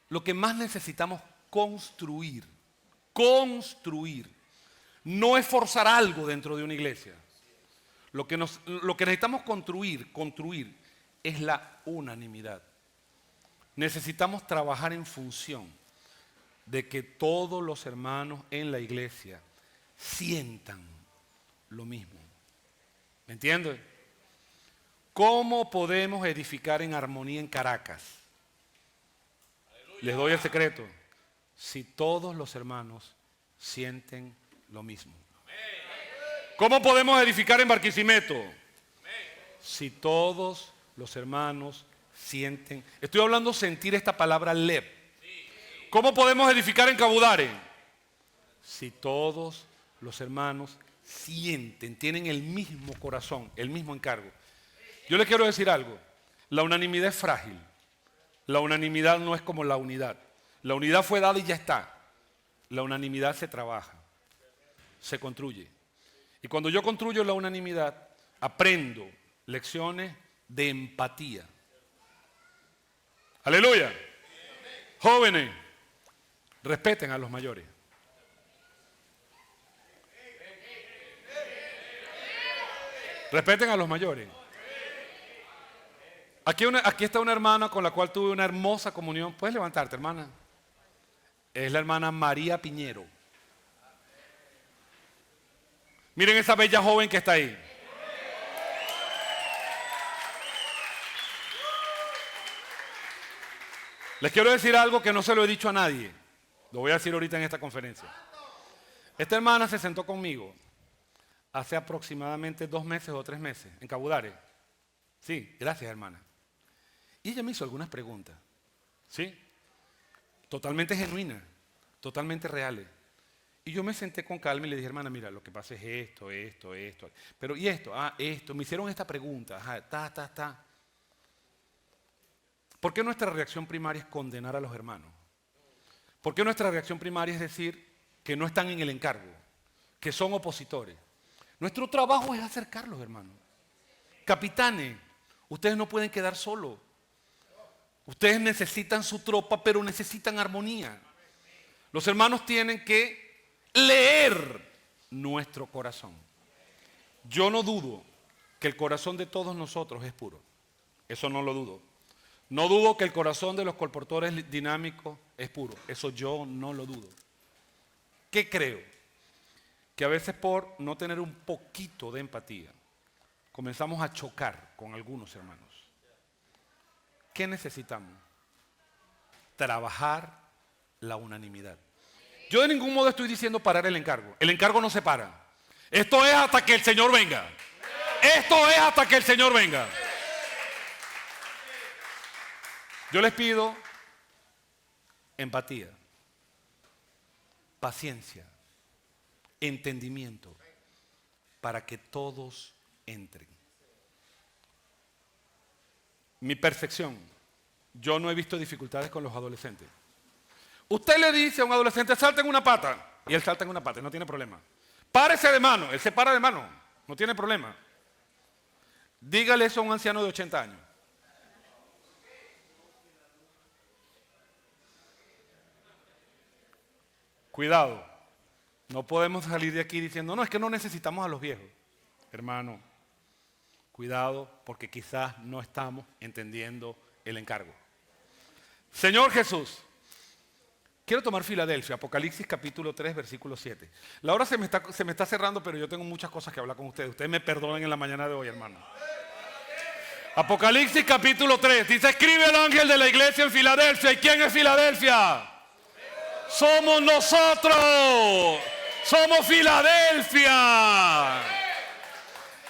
Lo que más necesitamos construir, no es forzar algo dentro de una iglesia. Lo que necesitamos construir es la unanimidad. Necesitamos trabajar en función de que todos los hermanos en la iglesia sientan lo mismo. ¿Me entienden? ¿Cómo podemos edificar en armonía en Caracas? Les doy el secreto. Si todos los hermanos sienten lo mismo. ¿Cómo podemos edificar en Barquisimeto? Si todos los hermanos sienten. Estoy hablando sentir esta palabra lep. ¿Cómo podemos edificar en Cabudare? Si todos los hermanos sienten, tienen el mismo corazón, el mismo encargo. Yo les quiero decir algo. La unanimidad es frágil. La unanimidad no es como la unidad. La unidad fue dada y ya está. La unanimidad se trabaja, se construye. Y cuando yo construyo la unanimidad, aprendo lecciones de empatía. Aleluya. Jóvenes, respeten a los mayores. Respeten a los mayores. Aquí está una hermana con la cual tuve una hermosa comunión. ¿Puedes levantarte, hermana? Es la hermana María Piñero. Miren esa bella joven que está ahí. Les quiero decir algo que no se lo he dicho a nadie. Lo voy a decir ahorita en esta conferencia. Esta hermana se sentó conmigo hace aproximadamente 2 meses o 3 meses en Cabudare. Sí, gracias, hermana. Y ella me hizo algunas preguntas. ¿Sí? Totalmente genuinas, totalmente reales. Y yo me senté con calma y le dije, hermana, mira, lo que pasa es esto. Pero, ¿y esto? Esto. Me hicieron esta pregunta. ¿Por qué nuestra reacción primaria es condenar a los hermanos? ¿Por qué nuestra reacción primaria es decir que no están en el encargo, que son opositores? Nuestro trabajo es acercarlos, hermanos. Capitanes, ustedes no pueden quedar solos. Ustedes necesitan su tropa, pero necesitan armonía. Los hermanos tienen que leer nuestro corazón. Yo no dudo que el corazón de todos nosotros es puro. Eso no lo dudo. No dudo que el corazón de los colportores dinámicos es puro. Eso yo no lo dudo. ¿Qué creo? Que a veces por no tener un poquito de empatía, comenzamos a chocar con algunos hermanos. ¿Qué necesitamos? Trabajar la unanimidad. Yo de ningún modo estoy diciendo parar el encargo. El encargo no se para. Esto es hasta que el Señor venga. Esto es hasta que el Señor venga. Yo les pido empatía, paciencia, entendimiento, para que todos entren. Mi percepción, yo no he visto dificultades con los adolescentes. Usted le dice a un adolescente, salta en una pata, y él salta en una pata, no tiene problema. Párese de mano, él se para de mano, no tiene problema. Dígale eso a un anciano de 80 años. Cuidado, no podemos salir de aquí diciendo, no, es que no necesitamos a los viejos. Hermano, cuidado, porque quizás no estamos entendiendo el encargo. Señor Jesús, quiero tomar Filadelfia, Apocalipsis capítulo 3, versículo 7. La hora se me está cerrando, pero yo tengo muchas cosas que hablar con ustedes. Ustedes me perdonen en la mañana de hoy, hermano. Apocalipsis capítulo 3. Dice, escribe el ángel de la iglesia en Filadelfia. ¿Y quién es Filadelfia? Somos nosotros. Somos Filadelfia.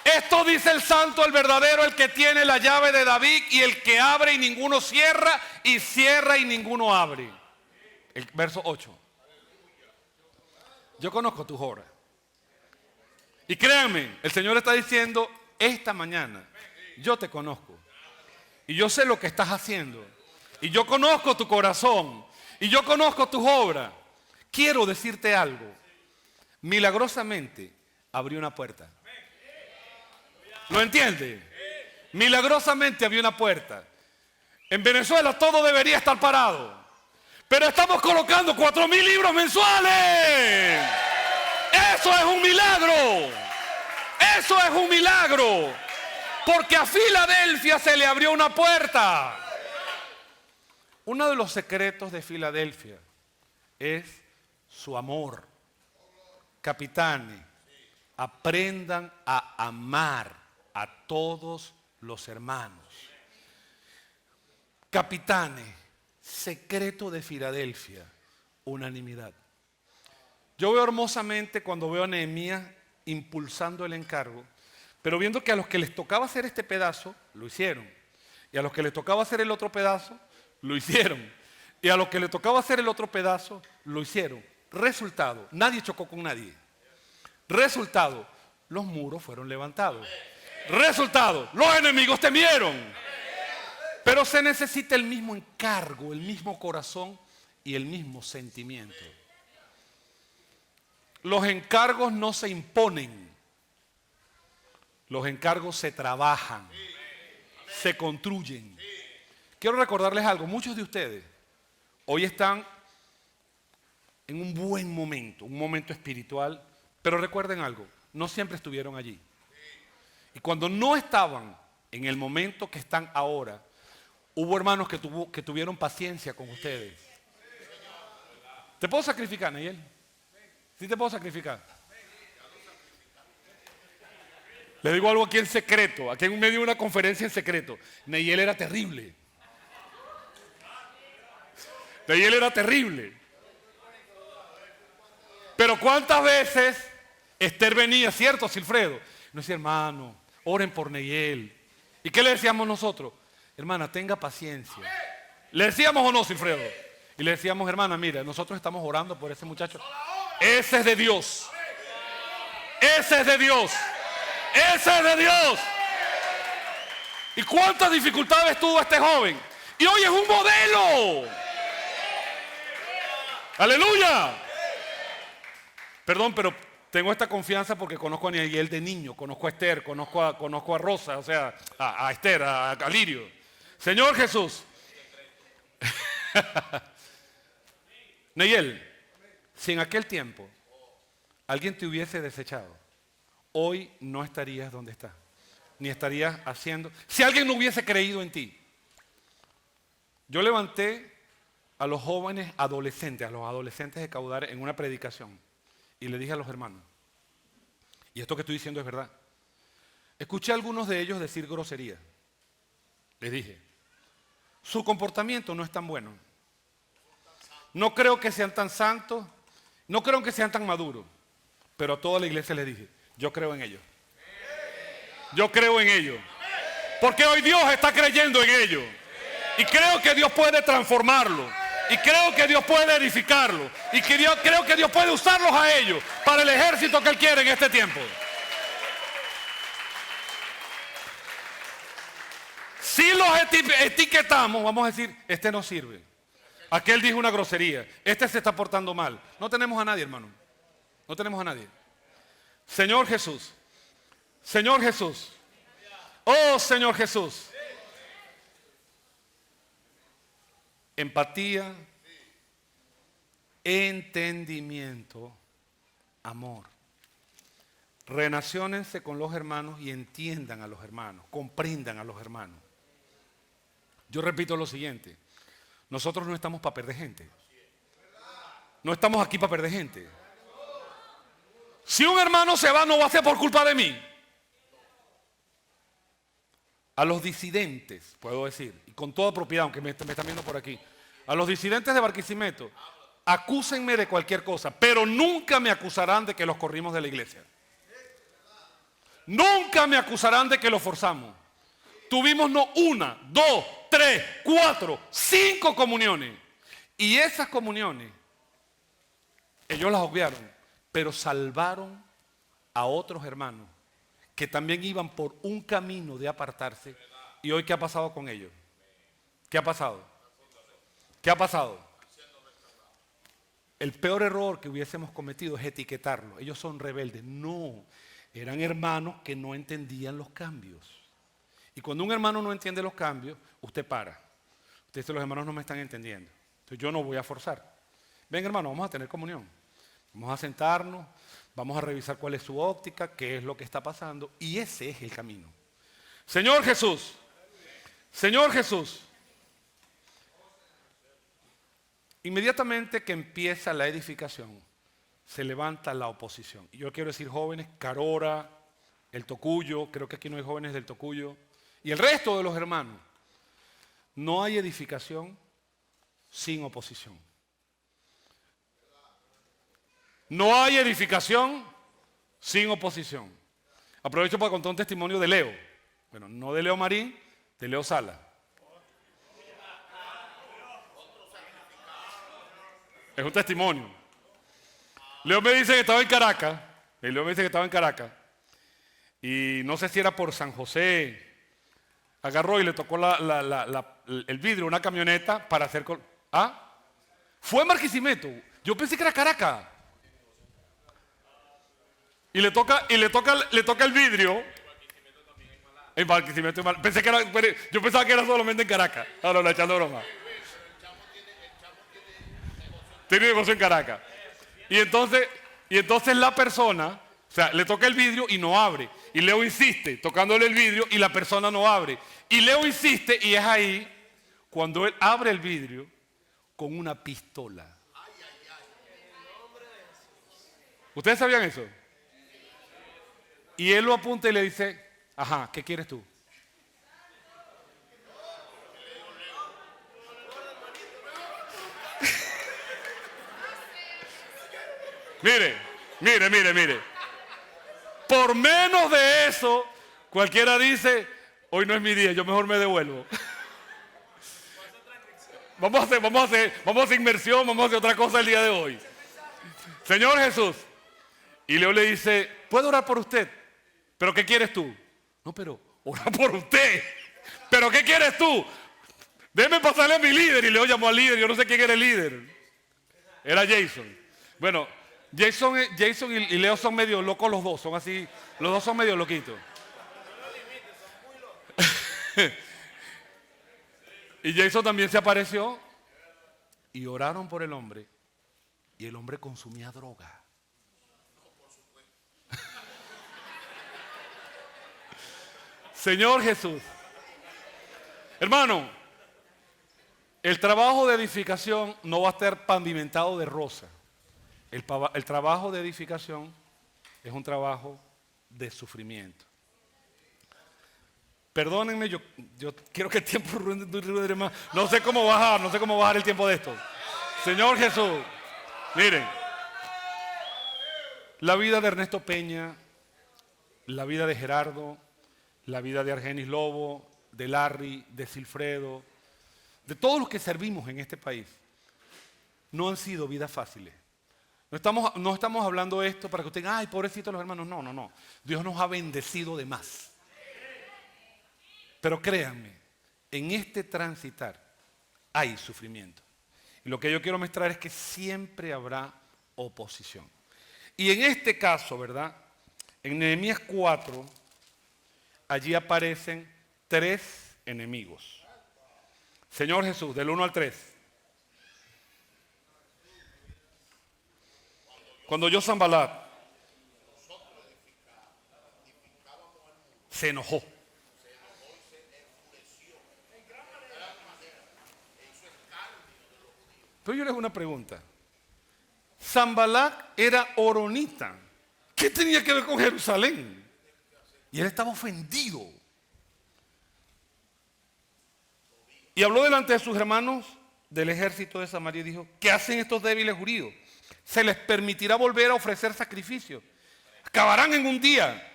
Esto dice el santo, el verdadero, el que tiene la llave de David y el que abre y ninguno cierra y cierra y ninguno abre. El verso 8. Yo conozco tus obras. Y créanme, el Señor está diciendo esta mañana, yo te conozco. Y yo sé lo que estás haciendo. Y yo conozco tu corazón. Y yo conozco tus obras. Quiero decirte algo. Milagrosamente abrió una puerta. ¿Lo entiende? Milagrosamente abrió una puerta. En Venezuela todo debería estar parado. Pero estamos colocando 4,000 libros mensuales. Eso es un milagro. Eso es un milagro. Porque a Filadelfia se le abrió una puerta. Uno de los secretos de Filadelfia es su amor. Capitanes, aprendan a amar a todos los hermanos. Capitanes, secreto de Filadelfia, unanimidad. Yo veo hermosamente cuando veo a Nehemías impulsando el encargo, pero viendo que a los que les tocaba hacer este pedazo, lo hicieron. Y a los que les tocaba hacer el otro pedazo, lo hicieron. Y a los que les tocaba hacer el otro pedazo, lo hicieron. Resultado, nadie chocó con nadie. Resultado, los muros fueron levantados. Resultado, los enemigos temieron. Pero se necesita el mismo encargo, el mismo corazón y el mismo sentimiento. Los encargos no se imponen. Los encargos se trabajan, se construyen. Quiero recordarles algo. Muchos de ustedes hoy están en un buen momento, un momento espiritual, pero recuerden algo, no siempre estuvieron allí. Y cuando no estaban en el momento que están ahora, hubo hermanos que tuvieron paciencia con ustedes. ¿Te puedo sacrificar, Neyel? ¿Sí te puedo sacrificar? Le digo algo aquí en secreto, aquí en medio de una conferencia en secreto. Neyel era terrible. Neyel era terrible. Pero ¿cuántas veces Esther venía, cierto, Silfredo? Nos decía, hermano, oren por Neyel. ¿Y qué le decíamos nosotros? Hermana, tenga paciencia. ¿Le decíamos o no, Silfredo? Y le decíamos, hermana, mira, nosotros estamos orando por ese muchacho. Ese es de Dios. Ese es de Dios. Ese es de Dios. ¿Y cuántas dificultades tuvo este joven? Y hoy es un modelo. Aleluya. Perdón, pero tengo esta confianza porque conozco a Neyel de niño, conozco a Esther, conozco a Rosa, o sea, a Esther, a Lirio. Señor Jesús. Neyel, si en aquel tiempo alguien te hubiese desechado, hoy no estarías donde estás, ni estarías haciendo. Si alguien no hubiese creído en ti, yo levanté a los jóvenes adolescentes, a los adolescentes de Caudare en una predicación y le dije a los hermanos, y esto que estoy diciendo es verdad, escuché a algunos de ellos decir grosería. Les dije, su comportamiento no es tan bueno. No creo que sean tan santos, no creo que sean tan maduros, pero a toda la iglesia les dije, yo creo en ellos. Yo creo en ellos. Porque hoy Dios está creyendo en ellos. Y creo que Dios puede transformarlo. Y creo que Dios puede edificarlo. Y creo que Dios puede usarlos a ellos para el ejército que Él quiere en este tiempo. Si los etiquetamos, vamos a decir, este no sirve. Aquel dijo una grosería. Este se está portando mal. No tenemos a nadie, hermano. No tenemos a nadie. Señor Jesús. Señor Jesús. Oh, Señor Jesús. Empatía, entendimiento, amor. Relaciónense con los hermanos y entiendan a los hermanos, comprendan a los hermanos. Yo repito lo siguiente, nosotros no estamos para perder gente. No estamos aquí para perder gente. Si un hermano se va, no va a ser por culpa de mí. a los disidentes, puedo decir, y con toda propiedad, aunque me están viendo por aquí, a los disidentes de Barquisimeto, acúsenme de cualquier cosa, pero nunca me acusarán de que los corrimos de la iglesia. Nunca me acusarán de que los forzamos. Tuvimos no 1, 2, 3, 4, 5 comuniones. Y esas comuniones, ellos las obviaron, pero salvaron a otros hermanos que también iban por un camino de apartarse. ¿Y hoy qué ha pasado con ellos? ¿Qué ha pasado? ¿Qué ha pasado? El peor error que hubiésemos cometido es etiquetarlos. Ellos son rebeldes. No, eran hermanos que no entendían los cambios. Y cuando un hermano no entiende los cambios, usted para. Usted dice, los hermanos no me están entendiendo. Entonces yo no voy a forzar. Ven, hermano, vamos a tener comunión. Vamos a sentarnos, vamos a revisar cuál es su óptica, qué es lo que está pasando. Y ese es el camino. Señor Jesús, Señor Jesús. Inmediatamente que empieza la edificación, se levanta la oposición. Y yo quiero decir jóvenes, Carora, el Tocuyo, creo que aquí no hay jóvenes del Tocuyo, y el resto de los hermanos. No hay edificación sin oposición. No hay edificación sin oposición. Aprovecho para contar un testimonio de Leo. Bueno, no de Leo Marín, de Leo Sala. Es un testimonio. Leo me dice que estaba en Caracas. Leo me dice que estaba en Caracas. Y no sé si era por San José. Agarró y le tocó el vidrio de una camioneta para hacer... ¿Ah? Fue en Barquisimeto. Yo pensé que era Caracas. Y le toca el vidrio. En Barquisimeto. Pensé que era, yo pensaba que era solamente en Caracas. Ahora no, echando broma. Tiene negocio en Caracas. Y entonces la persona, o sea, le toca el vidrio y no abre. Y Leo insiste, tocándole el vidrio y la persona no abre. Y Leo insiste y es ahí cuando él abre el vidrio con una pistola. ¿Ustedes sabían eso? Y él lo apunta y le dice, ajá, ¿qué quieres tú? Mire. Por menos de eso, cualquiera dice, hoy no es mi día, yo mejor me devuelvo. Vamos a hacer inmersión, vamos a hacer otra cosa el día de hoy. Señor Jesús. Y Leo le dice, ¿puedo orar por usted? ¿Pero qué quieres tú? No, pero orar por usted. ¿Pero qué quieres tú? Déjeme pasarle a mi líder. Y Leo llamó al líder, yo no sé quién era el líder. Era Jason. Bueno, Jason y Leo son medio locos los dos, son así, los dos son medio loquitos. Y Jason también se apareció y oraron por el hombre y el hombre consumía droga. Señor Jesús. Hermano, el trabajo de edificación no va a estar pavimentado de rosa. El trabajo de edificación es un trabajo de sufrimiento. Perdónenme, yo quiero que el tiempo dure más. No sé cómo bajar el tiempo de esto. Señor Jesús, miren, la vida de Ernesto Peña, la vida de Gerardo, la vida de Argenis Lobo, de Larry, de Silfredo, de todos los que servimos en este país, no han sido vidas fáciles. No estamos hablando de esto para que usted diga, ay, pobrecitos los hermanos. No. Dios nos ha bendecido de más. Pero créanme, en este transitar hay sufrimiento. Y lo que yo quiero mostrar es que siempre habrá oposición. Y en este caso, ¿verdad? En Nehemías 4, allí aparecen 3 enemigos. Señor Jesús, del 1 al 3. Cuando oyó Sanbalat, se enojó. Pero yo les hago una pregunta. Sanbalat era horonita. ¿Qué tenía que ver con Jerusalén? Y él estaba ofendido. Y habló delante de sus hermanos del ejército de Samaria y dijo, ¿qué hacen estos débiles judíos? ¿Se les permitirá volver a ofrecer sacrificios? Acabarán en un día.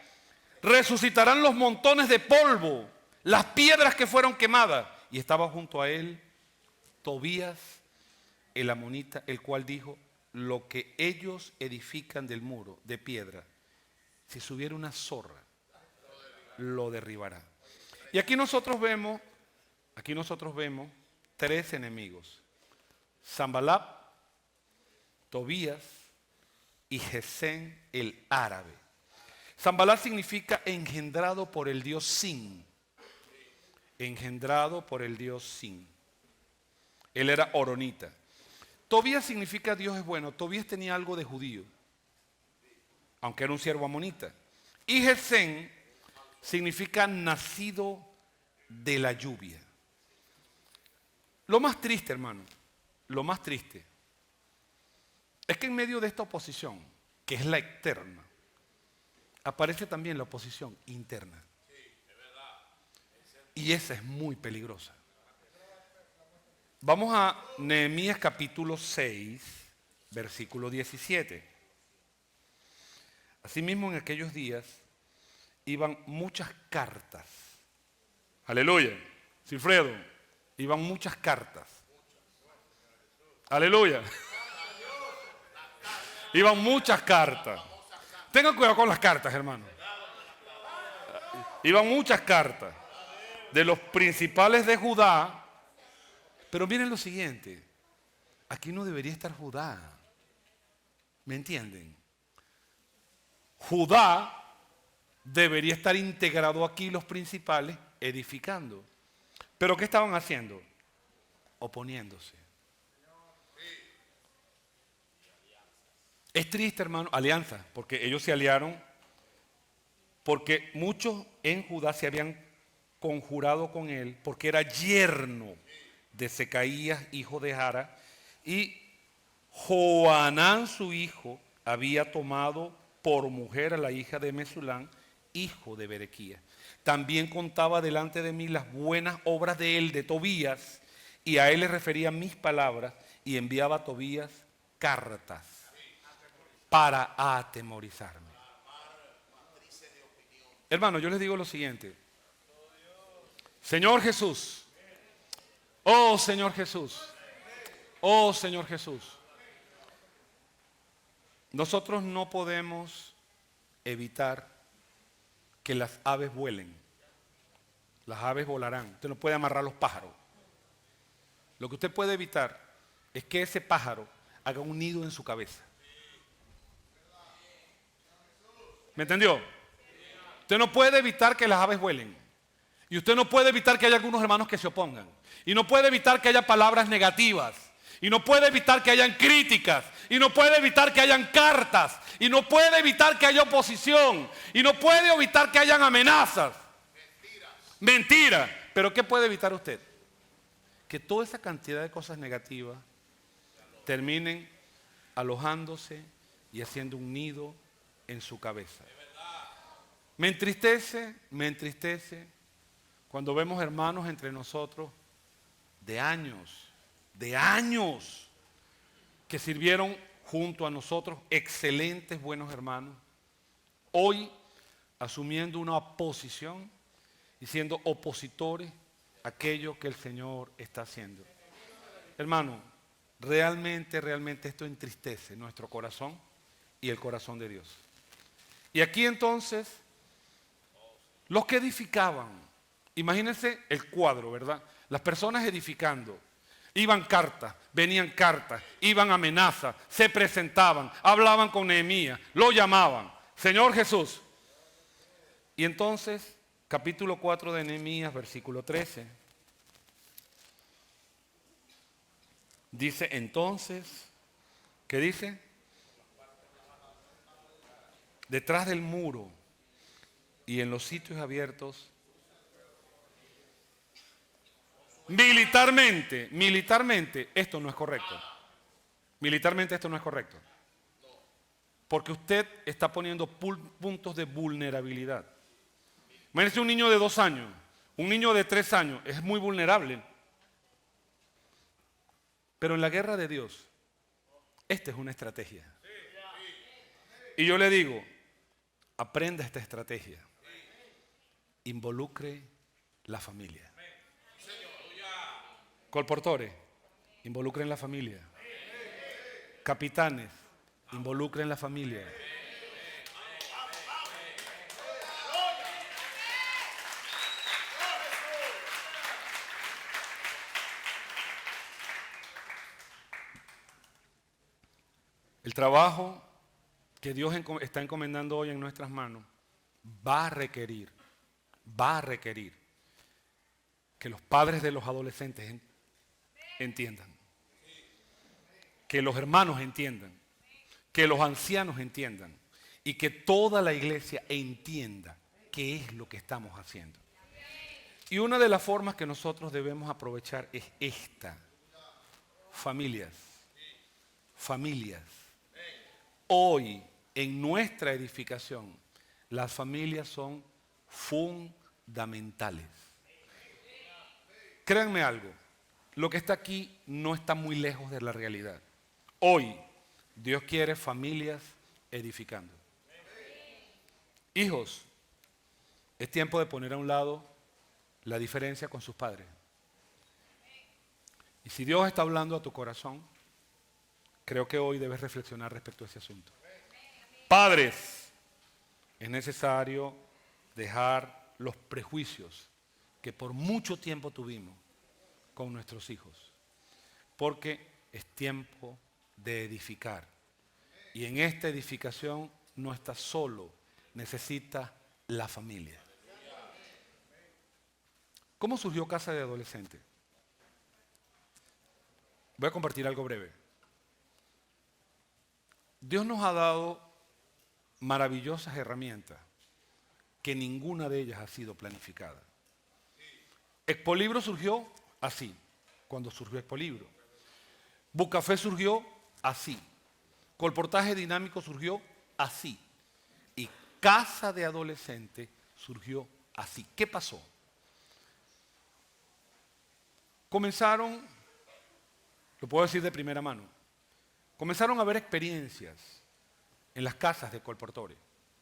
Resucitarán los montones de polvo, las piedras que fueron quemadas. Y estaba junto a él Tobías, el amonita, el cual dijo, lo que ellos edifican del muro de piedra, si subiera una zorra, lo derribará. Y aquí nosotros vemos tres enemigos: Sanballat, Tobías y Gesem el árabe. Sanballat significa engendrado por el dios Sin. Engendrado por el dios Sin. Él era horonita. Tobías significa Dios es bueno. Tobías tenía algo de judío, aunque era un siervo amonita. Y Gesem significa nacido de la lluvia. Lo más triste, hermano, lo más triste, es que en medio de esta oposición, que es la externa, aparece también la oposición interna. Y esa es muy peligrosa. Vamos a Nehemías capítulo 6, versículo 17. Asimismo, en aquellos días iban muchas cartas. Aleluya. Silfredo, iban muchas cartas. Aleluya. Iban muchas cartas. Tengan cuidado con las cartas, hermano. Iban muchas cartas de los principales de Judá. Pero miren lo siguiente, aquí no debería estar Judá. ¿Me entienden? Judá debería estar integrado aquí, los principales, edificando. ¿Pero qué estaban haciendo? Oponiéndose. Es triste, hermano, alianza, porque ellos se aliaron, porque muchos en Judá se habían conjurado con él, porque era yerno de Secaías, hijo de Jara, y Joanán, su hijo, había tomado por mujer a la hija de Mesulán, hijo de Berequías. También contaba delante de mí las buenas obras de él, de Tobías, y a él le refería mis palabras, y enviaba a Tobías cartas para atemorizarme. Hermano, yo les digo lo siguiente. Señor Jesús, oh Señor Jesús, oh Señor Jesús, nosotros no podemos evitar que las aves vuelen. Las aves volarán. Usted no puede amarrar los pájaros. Lo que usted puede evitar es que ese pájaro haga un nido en su cabeza. ¿Me entendió? Usted no puede evitar que las aves vuelen. Y usted no puede evitar que haya algunos hermanos que se opongan. Y no puede evitar que haya palabras negativas. Y no puede evitar que hayan críticas. Y no puede evitar que hayan cartas. Y no puede evitar que haya oposición. Y no puede evitar que hayan amenazas. Mentira. Pero ¿qué puede evitar usted? Que toda esa cantidad de cosas negativas terminen alojándose y haciendo un nido en su cabeza. Me entristece cuando vemos hermanos entre nosotros de años, que sirvieron junto a nosotros, excelentes, buenos hermanos, hoy asumiendo una posición y siendo opositores a aquello que el Señor está haciendo. Hermano, realmente esto entristece nuestro corazón y el corazón de Dios. Y aquí entonces, los que edificaban, imagínense el cuadro, ¿verdad? Las personas edificando, iban cartas, venían cartas, iban amenazas, se presentaban, hablaban con Nehemías, lo llamaban, Señor Jesús. Y entonces, capítulo 4 de Nehemías, versículo 13, dice entonces, ¿qué dice? Detrás del muro y en los sitios abiertos, militarmente, esto no es correcto. Militarmente esto no es correcto. Porque usted está poniendo puntos de vulnerabilidad. Imagínese un niño de 2 años, un niño de 3 años, es muy vulnerable. Pero en la guerra de Dios, esta es una estrategia. Y yo le digo, aprenda esta estrategia. Involucre la familia. Colportores, involucren la familia. Capitanes, involucren la familia. El trabajo que Dios está encomendando hoy en nuestras manos va a requerir que los padres de los adolescentes entiendan, que los hermanos entiendan, que los ancianos entiendan y que toda la iglesia entienda qué es lo que estamos haciendo. Y una de las formas que nosotros debemos aprovechar es esta. Familias. Hoy, en nuestra edificación, las familias son fundamentales. Créanme algo, lo que está aquí no está muy lejos de la realidad. Hoy, Dios quiere familias edificando. Hijos, es tiempo de poner a un lado la diferencia con sus padres. Y si Dios está hablando a tu corazón, creo que hoy debes reflexionar respecto a ese asunto. Padres, es necesario dejar los prejuicios que por mucho tiempo tuvimos con nuestros hijos, porque es tiempo de edificar. Y en esta edificación no estás solo, necesitas la familia. ¿Cómo surgió Casa de Adolescentes? Voy a compartir algo breve. Dios nos ha dado maravillosas herramientas que ninguna de ellas ha sido planificada. Expolibro surgió así, cuando surgió Expolibro. Bucafé surgió así. Colportaje dinámico surgió así. Y Casa de Adolescentes surgió así. ¿Qué pasó? Comenzaron, lo puedo decir de primera mano, comenzaron a haber experiencias en las casas de colportores.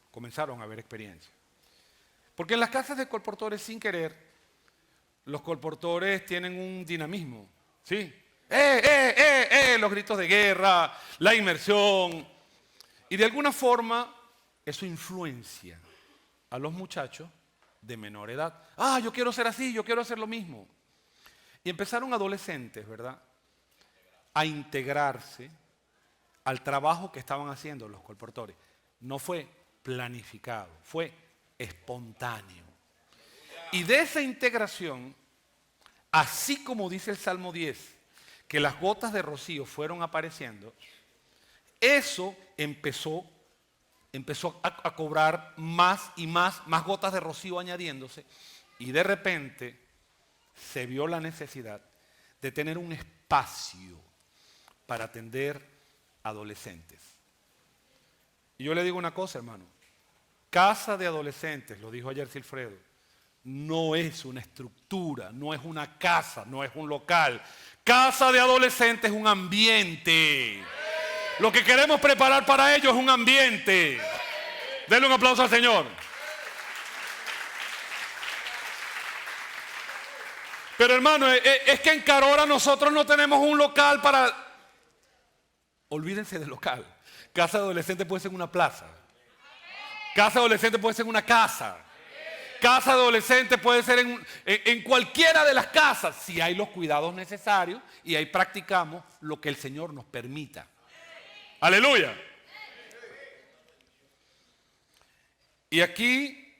Comenzaron a haber experiencias. Porque en las casas de colportores, sin querer, los colportores tienen un dinamismo. ¿Sí? Los gritos de guerra, la inmersión. Y de alguna forma, eso influencia a los muchachos de menor edad. Ah, yo quiero ser así, yo quiero hacer lo mismo. Y empezaron adolescentes, ¿verdad?, a integrarse al trabajo que estaban haciendo los colportores. No fue planificado, fue espontáneo. Y de esa integración, así como dice el Salmo 10, que las gotas de rocío fueron apareciendo, eso empezó a cobrar más y más gotas de rocío añadiéndose, y de repente se vio la necesidad de tener un espacio para atender adolescentes. Y yo le digo una cosa, hermano. Casa de Adolescentes, lo dijo ayer Silfredo, no es una estructura, no es una casa, no es un local. Casa de Adolescentes es un ambiente. Lo que queremos preparar para ellos es un ambiente. Denle un aplauso al Señor. Pero hermano, es que en Carora nosotros no tenemos un local para... Olvídense del local. Casa de Adolescente puede ser una plaza. Casa de Adolescente puede ser una casa. Casa de Adolescente puede ser en cualquiera de las casas, si hay los cuidados necesarios y ahí practicamos lo que el Señor nos permita. Aleluya. Y aquí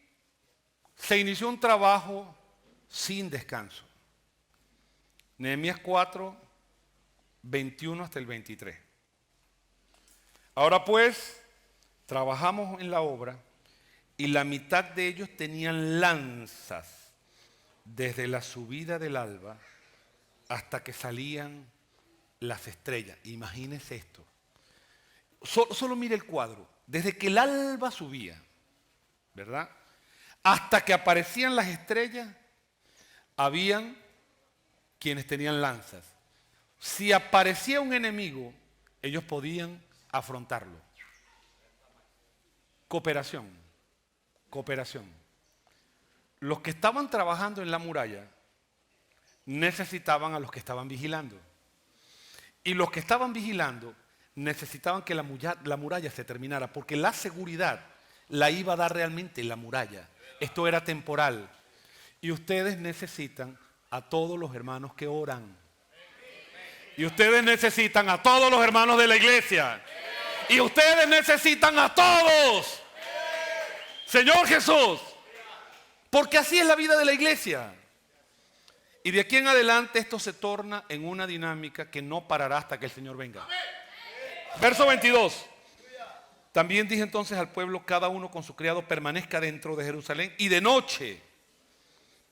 se inició un trabajo sin descanso. Nehemías 4, 21 hasta el 23. Ahora pues, trabajamos en la obra y la mitad de ellos tenían lanzas desde la subida del alba hasta que salían las estrellas. Imagínese esto. Solo mire el cuadro. Desde que el alba subía, ¿verdad?, hasta que aparecían las estrellas, habían quienes tenían lanzas. si aparecía un enemigo, ellos podían afrontarlo. Cooperación, cooperación. Los que estaban trabajando en la muralla necesitaban a los que estaban vigilando. Y los que estaban vigilando necesitaban que la muralla se terminara, porque la seguridad la iba a dar realmente la muralla. Esto era temporal. Y ustedes necesitan a todos los hermanos que oran. Y ustedes necesitan a todos los hermanos de la iglesia. Y ustedes necesitan a todos. Señor Jesús. Porque así es la vida de la iglesia. Y de aquí en adelante esto se torna en una dinámica que no parará hasta que el Señor venga. Verso 22. También dije entonces al pueblo, cada uno con su criado permanezca dentro de Jerusalén y de noche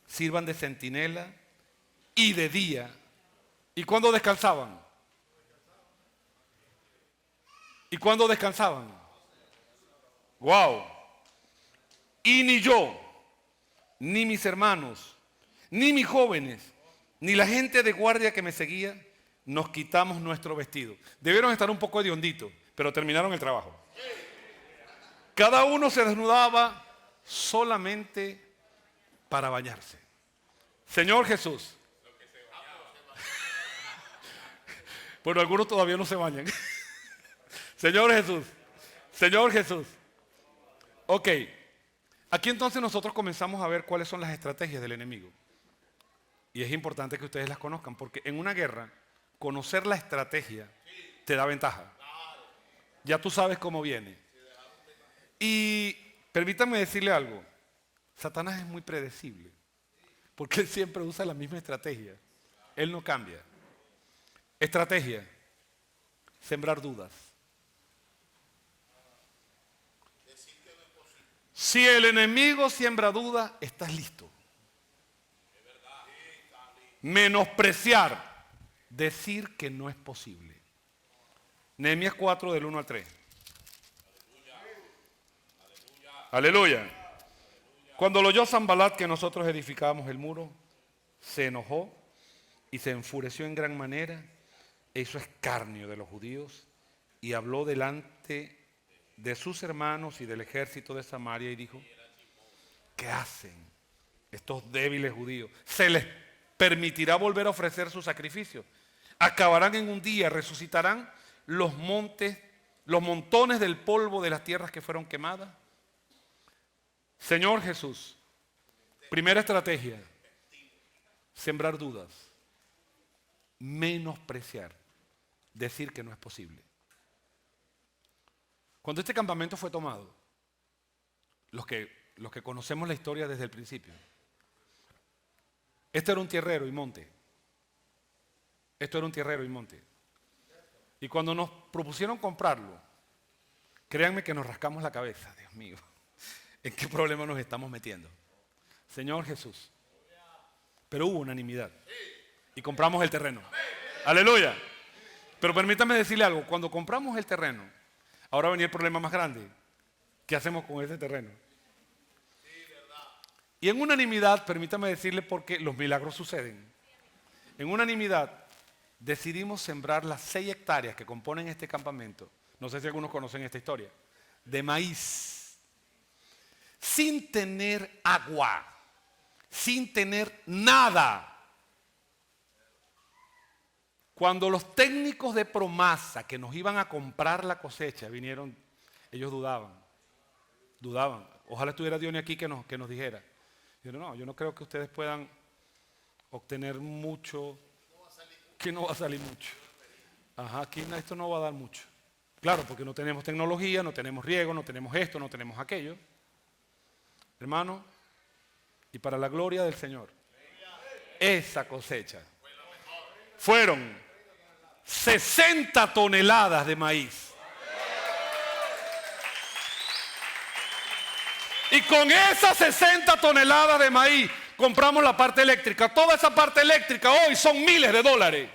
sirvan de centinela y de día. ¿Y cuándo descansaban? ¿Y cuándo descansaban? ¡Wow! Y ni yo, ni mis hermanos, ni mis jóvenes, ni la gente de guardia que me seguía, nos quitamos nuestro vestido. Debieron estar un poco hedionditos, pero terminaron el trabajo. Cada uno se desnudaba solamente para bañarse. Señor Jesús. Bueno, algunos todavía no se bañan. Señor Jesús. Señor Jesús. Ok. Aquí entonces nosotros comenzamos a ver cuáles son las estrategias del enemigo. Y es importante que ustedes las conozcan, porque en una guerra, conocer la estrategia te da ventaja. Ya tú sabes cómo viene. Y permítanme decirle algo. Satanás es muy predecible, porque él siempre usa la misma estrategia. Él no cambia. Estrategia: sembrar dudas. Si el enemigo siembra dudas, estás listo. Menospreciar, decir que no es posible. Nehemías 4 del 1 al 3. Aleluya. Cuando lo oyó Sanbalat que nosotros edificábamos el muro, se enojó y se enfureció en gran manera e hizo escarnio de los judíos y habló delante de sus hermanos y del ejército de Samaria y dijo: ¿qué hacen estos débiles judíos? ¿Se les permitirá volver a ofrecer su sacrificio? ¿Acabarán en un día? ¿Resucitarán los montones del polvo de las tierras que fueron quemadas? Señor Jesús, primera estrategia: sembrar dudas, menospreciar, decir que no es posible. Cuando este campamento fue tomado, los que conocemos la historia desde el principio, este era un tierrero y monte. Esto era un tierrero y monte. Y cuando nos propusieron comprarlo, créanme que nos rascamos la cabeza. Dios mío, ¿en qué problema nos estamos metiendo? Señor Jesús. Pero hubo unanimidad y compramos el terreno. Aleluya. Pero permítame decirle algo. Cuando compramos el terreno, ahora venía el problema más grande. ¿Qué hacemos con ese terreno? Y en unanimidad, permítame decirle, porque los milagros suceden. En unanimidad decidimos sembrar las 6 hectáreas que componen este campamento. No sé si algunos conocen esta historia. De maíz. Sin tener agua. Sin tener nada. Cuando los técnicos de Promasa que nos iban a comprar la cosecha vinieron, ellos dudaban. Ojalá estuviera Diony aquí que nos dijera. Yo no, yo no creo que ustedes puedan obtener mucho, que no va a salir mucho. Ajá, aquí esto no va a dar mucho. Claro, porque no tenemos tecnología, no tenemos riego, no tenemos esto, no tenemos aquello. Hermano, y para la gloria del Señor, esa cosecha fueron 60 toneladas de maíz. Y con esas 60 toneladas de maíz compramos la parte eléctrica. Toda esa parte eléctrica hoy son miles de dólares.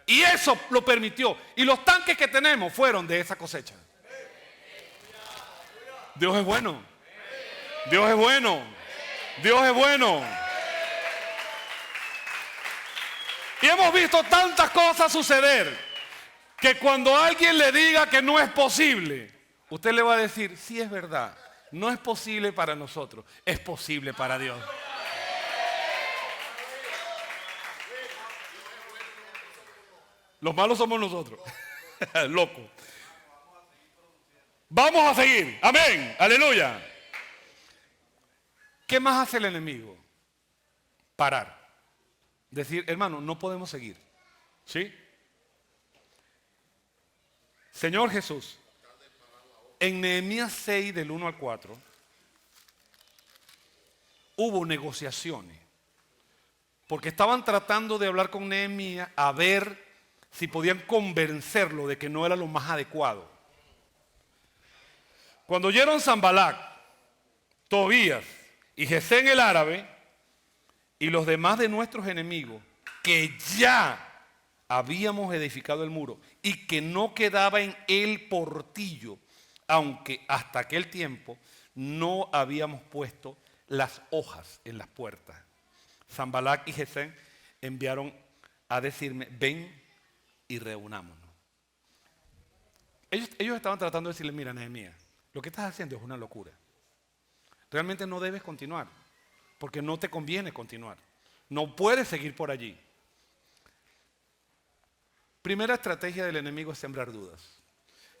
Y eso lo permitió. Y los tanques que tenemos fueron de esa cosecha. Dios es bueno. Dios es bueno. Dios es bueno. Y hemos visto tantas cosas suceder que cuando alguien le diga que no es posible, usted le va a decir, sí es verdad, no es posible para nosotros, es posible para Dios. Los malos somos nosotros. Loco. Vamos a seguir. Amén. Aleluya. ¿Qué más hace el enemigo? Parar. Decir, hermano, no podemos seguir. ¿Sí? Señor Jesús, en Nehemías 6, del 1 al 4, hubo negociaciones. Porque estaban tratando de hablar con Nehemías a ver si podían convencerlo de que no era lo más adecuado. Cuando oyeron Sanbalat, Tobías y Gesén el árabe y los demás de nuestros enemigos, que ya habíamos edificado el muro y que no quedaba en él portillo, aunque hasta aquel tiempo no habíamos puesto las hojas en las puertas, Sanbalat y Gesén enviaron a decirme, ven y reunámonos. Ellos estaban tratando de decirle, mira, Nehemías, lo que estás haciendo es una locura. Realmente no debes continuar, porque no te conviene continuar. No puedes seguir por allí. Primera estrategia del enemigo es sembrar dudas.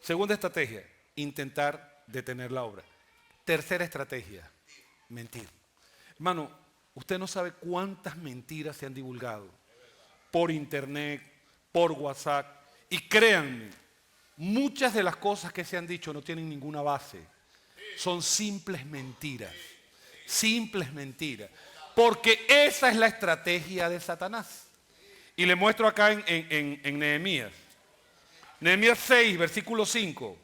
Segunda estrategia, intentar detener la obra. Tercera estrategia, mentir. Hermano, usted no sabe cuántas mentiras se han divulgado por internet, por WhatsApp, y créanme, muchas de las cosas que se han dicho no tienen ninguna base. Son simples mentiras. Simples mentiras. Porque esa es la estrategia de Satanás. Y le muestro acá en Nehemías. Nehemías 6, versículo 5.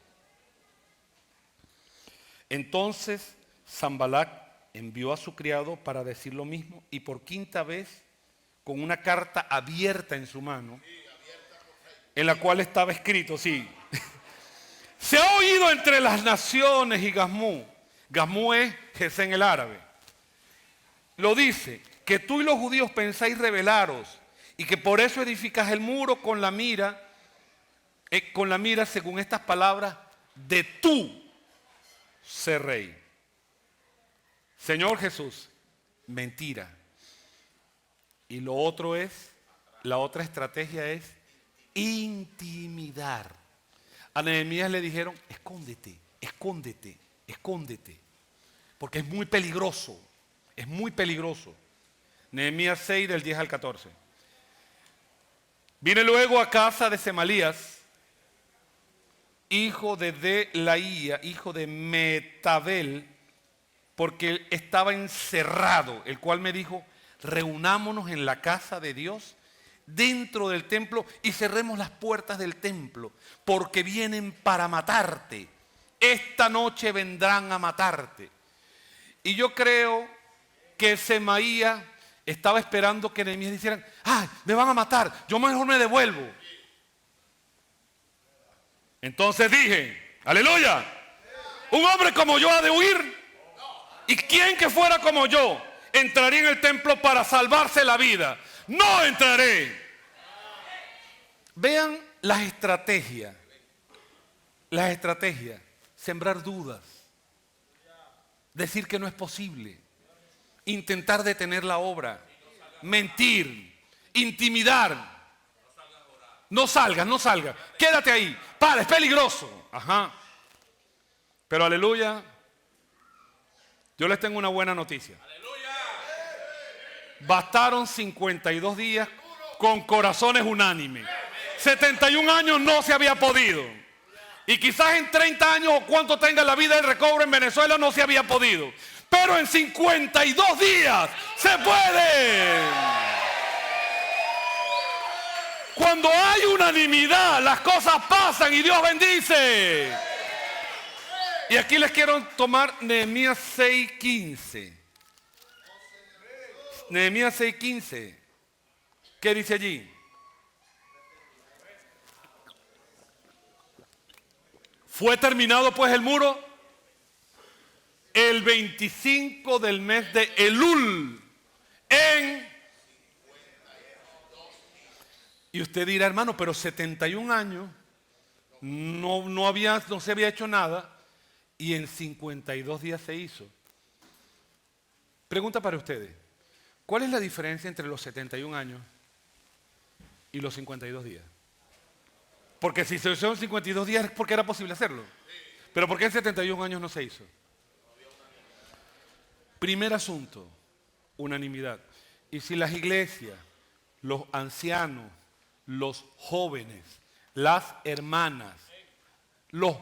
Entonces Sanbalat envió a su criado para decir lo mismo y por quinta vez, con una carta abierta en su mano, en la cual estaba escrito, sí, se ha oído entre las naciones y Gazmú. Gazmú es Gesén el árabe. Lo dice, que tú y los judíos pensáis rebelaros y que por eso edificas el muro con la mira según estas palabras de tú ser rey. Señor Jesús, mentira. Y lo otro es, la otra estrategia es intimidar. A Nehemías le dijeron, escóndete, escóndete, escóndete, porque es muy peligroso, es muy peligroso. Nehemías 6 del 10 al 14. Vine luego a casa de Semalías, hijo de Delaía, hijo de Metabel, porque él estaba encerrado, el cual me dijo, reunámonos en la casa de Dios, dentro del templo, y cerremos las puertas del templo, porque vienen para matarte. Esta noche vendrán a matarte. Y yo creo que Semaías estaba esperando que Nehemías dijeran, ¡ay, me van a matar! Yo mejor me devuelvo. Entonces dije, ¡aleluya! Un hombre como yo ha de huir. ¿Y quién que fuera como yo entraría en el templo para salvarse la vida? No entraré. Vean las estrategias. Las estrategias. Sembrar dudas. Decir que no es posible. Intentar detener la obra. Mentir. Intimidar. No salgas, no salgas. Quédate ahí. Para, es peligroso. Ajá. Pero aleluya. Yo les tengo una buena noticia. Bastaron 52 días con corazones unánimes. 71 años no se había podido. Y quizás en 30 años o cuánto tenga la vida del recobro en Venezuela no se había podido. Pero en 52 días se puede. Cuando hay unanimidad, las cosas pasan y Dios bendice. Y aquí les quiero tomar Nehemías 6:15. Nehemías 6:15. ¿Qué dice allí? Fue terminado pues el muro el 25 del mes de Elul en Y usted dirá, hermano, pero 71 años, no se había hecho nada y en 52 días se hizo. Pregunta para ustedes, ¿cuál es la diferencia entre los 71 años y los 52 días? Porque si se hizo en 52 días es porque era posible hacerlo. Pero ¿por qué en 71 años no se hizo? Primer asunto, unanimidad. Y si las iglesias, los ancianos, los jóvenes, las hermanas, los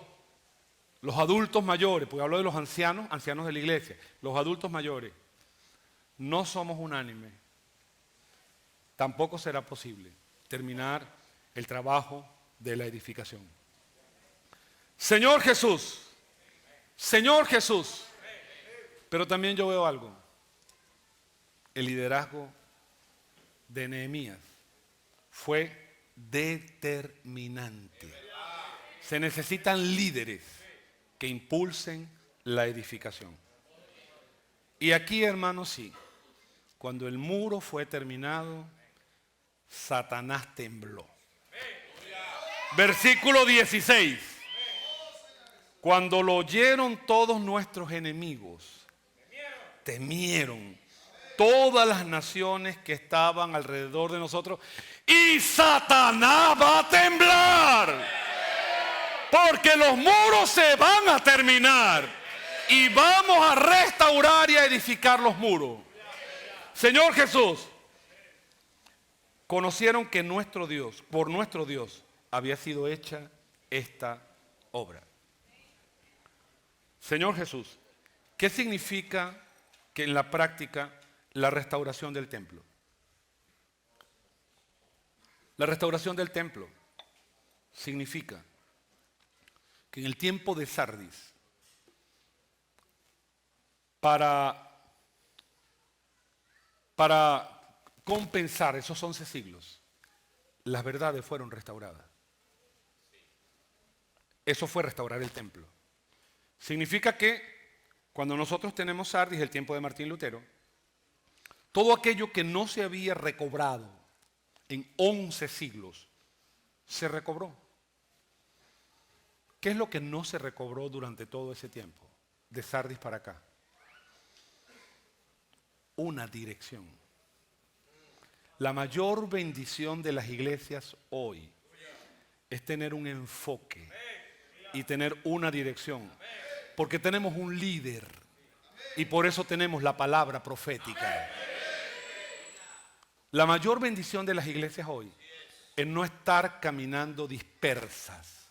adultos mayores, porque hablo de los ancianos de la iglesia, los adultos mayores, no somos unánimes, tampoco será posible terminar el trabajo de la edificación. Señor Jesús, pero también yo veo algo, el liderazgo de Nehemías fue determinante. Se necesitan líderes que impulsen la edificación. Y aquí, hermanos, sí, cuando el muro fue terminado, Satanás tembló. Versículo 16. Cuando lo oyeron todos nuestros enemigos, temieron todas las naciones que estaban alrededor de nosotros, y Satanás va a temblar, porque los muros se van a terminar y vamos a restaurar y a edificar los muros. Señor Jesús, conocieron que por nuestro Dios había sido hecha esta obra. Señor Jesús, ¿qué significa que en la práctica la restauración del templo? La restauración del templo significa que en el tiempo de Sardis, para compensar esos 11 siglos, las verdades fueron restauradas. Eso fue restaurar el templo. Significa que cuando nosotros tenemos Sardis, el tiempo de Martín Lutero, todo aquello que no se había recobrado en 11 siglos, se recobró. ¿Qué es lo que no se recobró durante todo ese tiempo? De Sardis para acá. Una dirección. La mayor bendición de las iglesias hoy es tener un enfoque y tener una dirección. Porque tenemos un líder y por eso tenemos la palabra profética. La mayor bendición de las iglesias hoy es no estar caminando dispersas,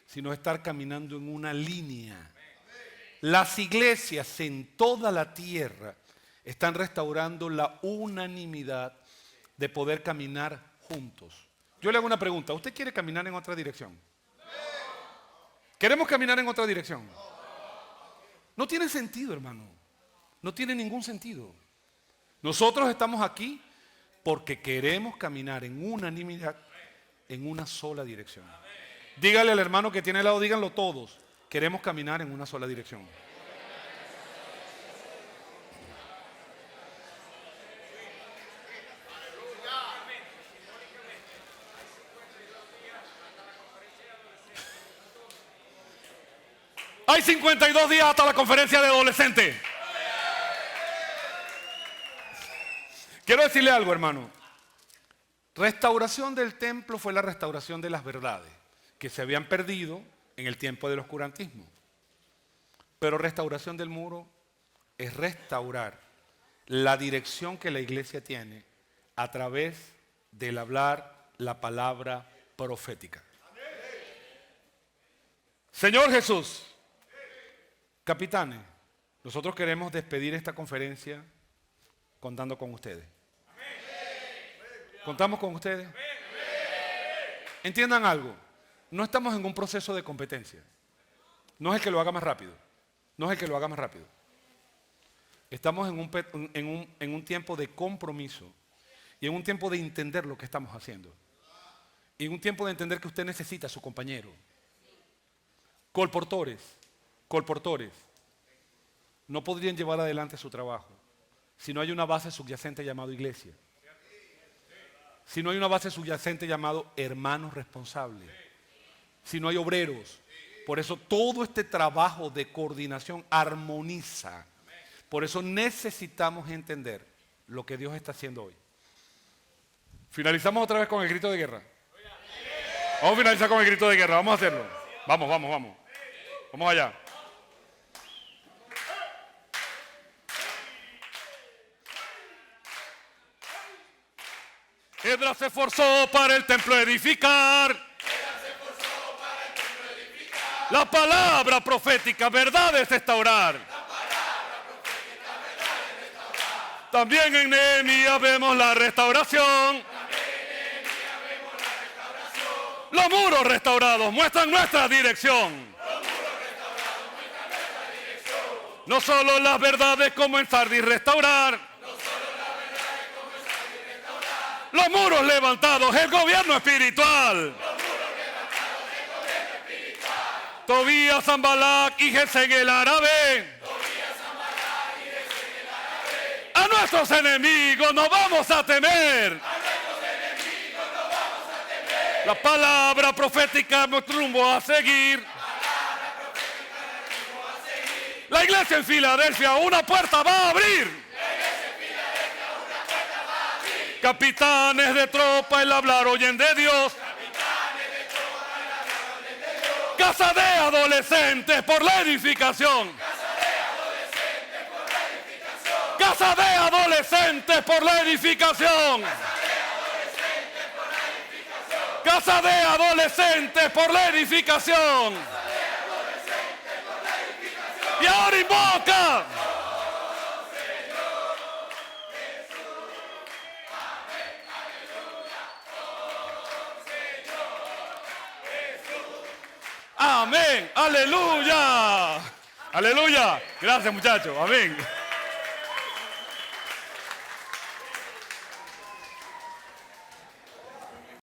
sino estar caminando en una línea. Las iglesias en toda la tierra están restaurando la unanimidad de poder caminar juntos. Yo le hago una pregunta, ¿usted quiere caminar en otra dirección? ¿Queremos caminar en otra dirección? No tiene sentido, hermano. No tiene ningún sentido. Nosotros estamos aquí porque queremos caminar en unanimidad, en una sola dirección. Dígale al hermano que tiene al lado, díganlo todos. Queremos caminar en una sola dirección. Hay 52 días hasta la conferencia de adolescentes. Quiero decirle algo, hermano. Restauración del templo fue la restauración de las verdades que se habían perdido en el tiempo del oscurantismo. Pero restauración del muro es restaurar la dirección que la iglesia tiene a través del hablar la palabra profética. Señor Jesús, capitanes, nosotros queremos despedir esta conferencia contando con ustedes. ¿Contamos con ustedes? Entiendan algo, no estamos en un proceso de competencia. No es el que lo haga más rápido. No es el que lo haga más rápido. Estamos en un tiempo de compromiso y en un tiempo de entender lo que estamos haciendo. Y en un tiempo de entender que usted necesita a su compañero. Colportores, no podrían llevar adelante su trabajo si no hay una base subyacente llamada iglesia. si no hay una base subyacente llamado hermanos responsables, si no hay obreros. Por eso todo este trabajo de coordinación armoniza. Por eso necesitamos entender lo que Dios está haciendo hoy. Finalizamos otra vez con el grito de guerra. Vamos a finalizar con el grito de guerra, vamos a hacerlo. Vamos. Vamos allá. Esdras se esforzó para el templo edificar. La palabra profética, verdades restaurar. También en Nehemías vemos la restauración. Los muros restaurados muestran nuestra dirección. No solo las verdades como en Sardis restaurar. Los muros levantados, el gobierno espiritual. Tobías, Sanbalat y Gesem el árabe. A nuestros enemigos no vamos a temer. La palabra profética nuestro rumbo a seguir. La iglesia en Filadelfia una puerta va a abrir. Capitanes de tropa el hablar oyen de Dios. Casa de adolescentes por la edificación. Casa de adolescentes por la edificación. Casa de adolescentes por la edificación. Y ahora invoca. Amén. Aleluya. Aleluya. Gracias, muchachos. Amén.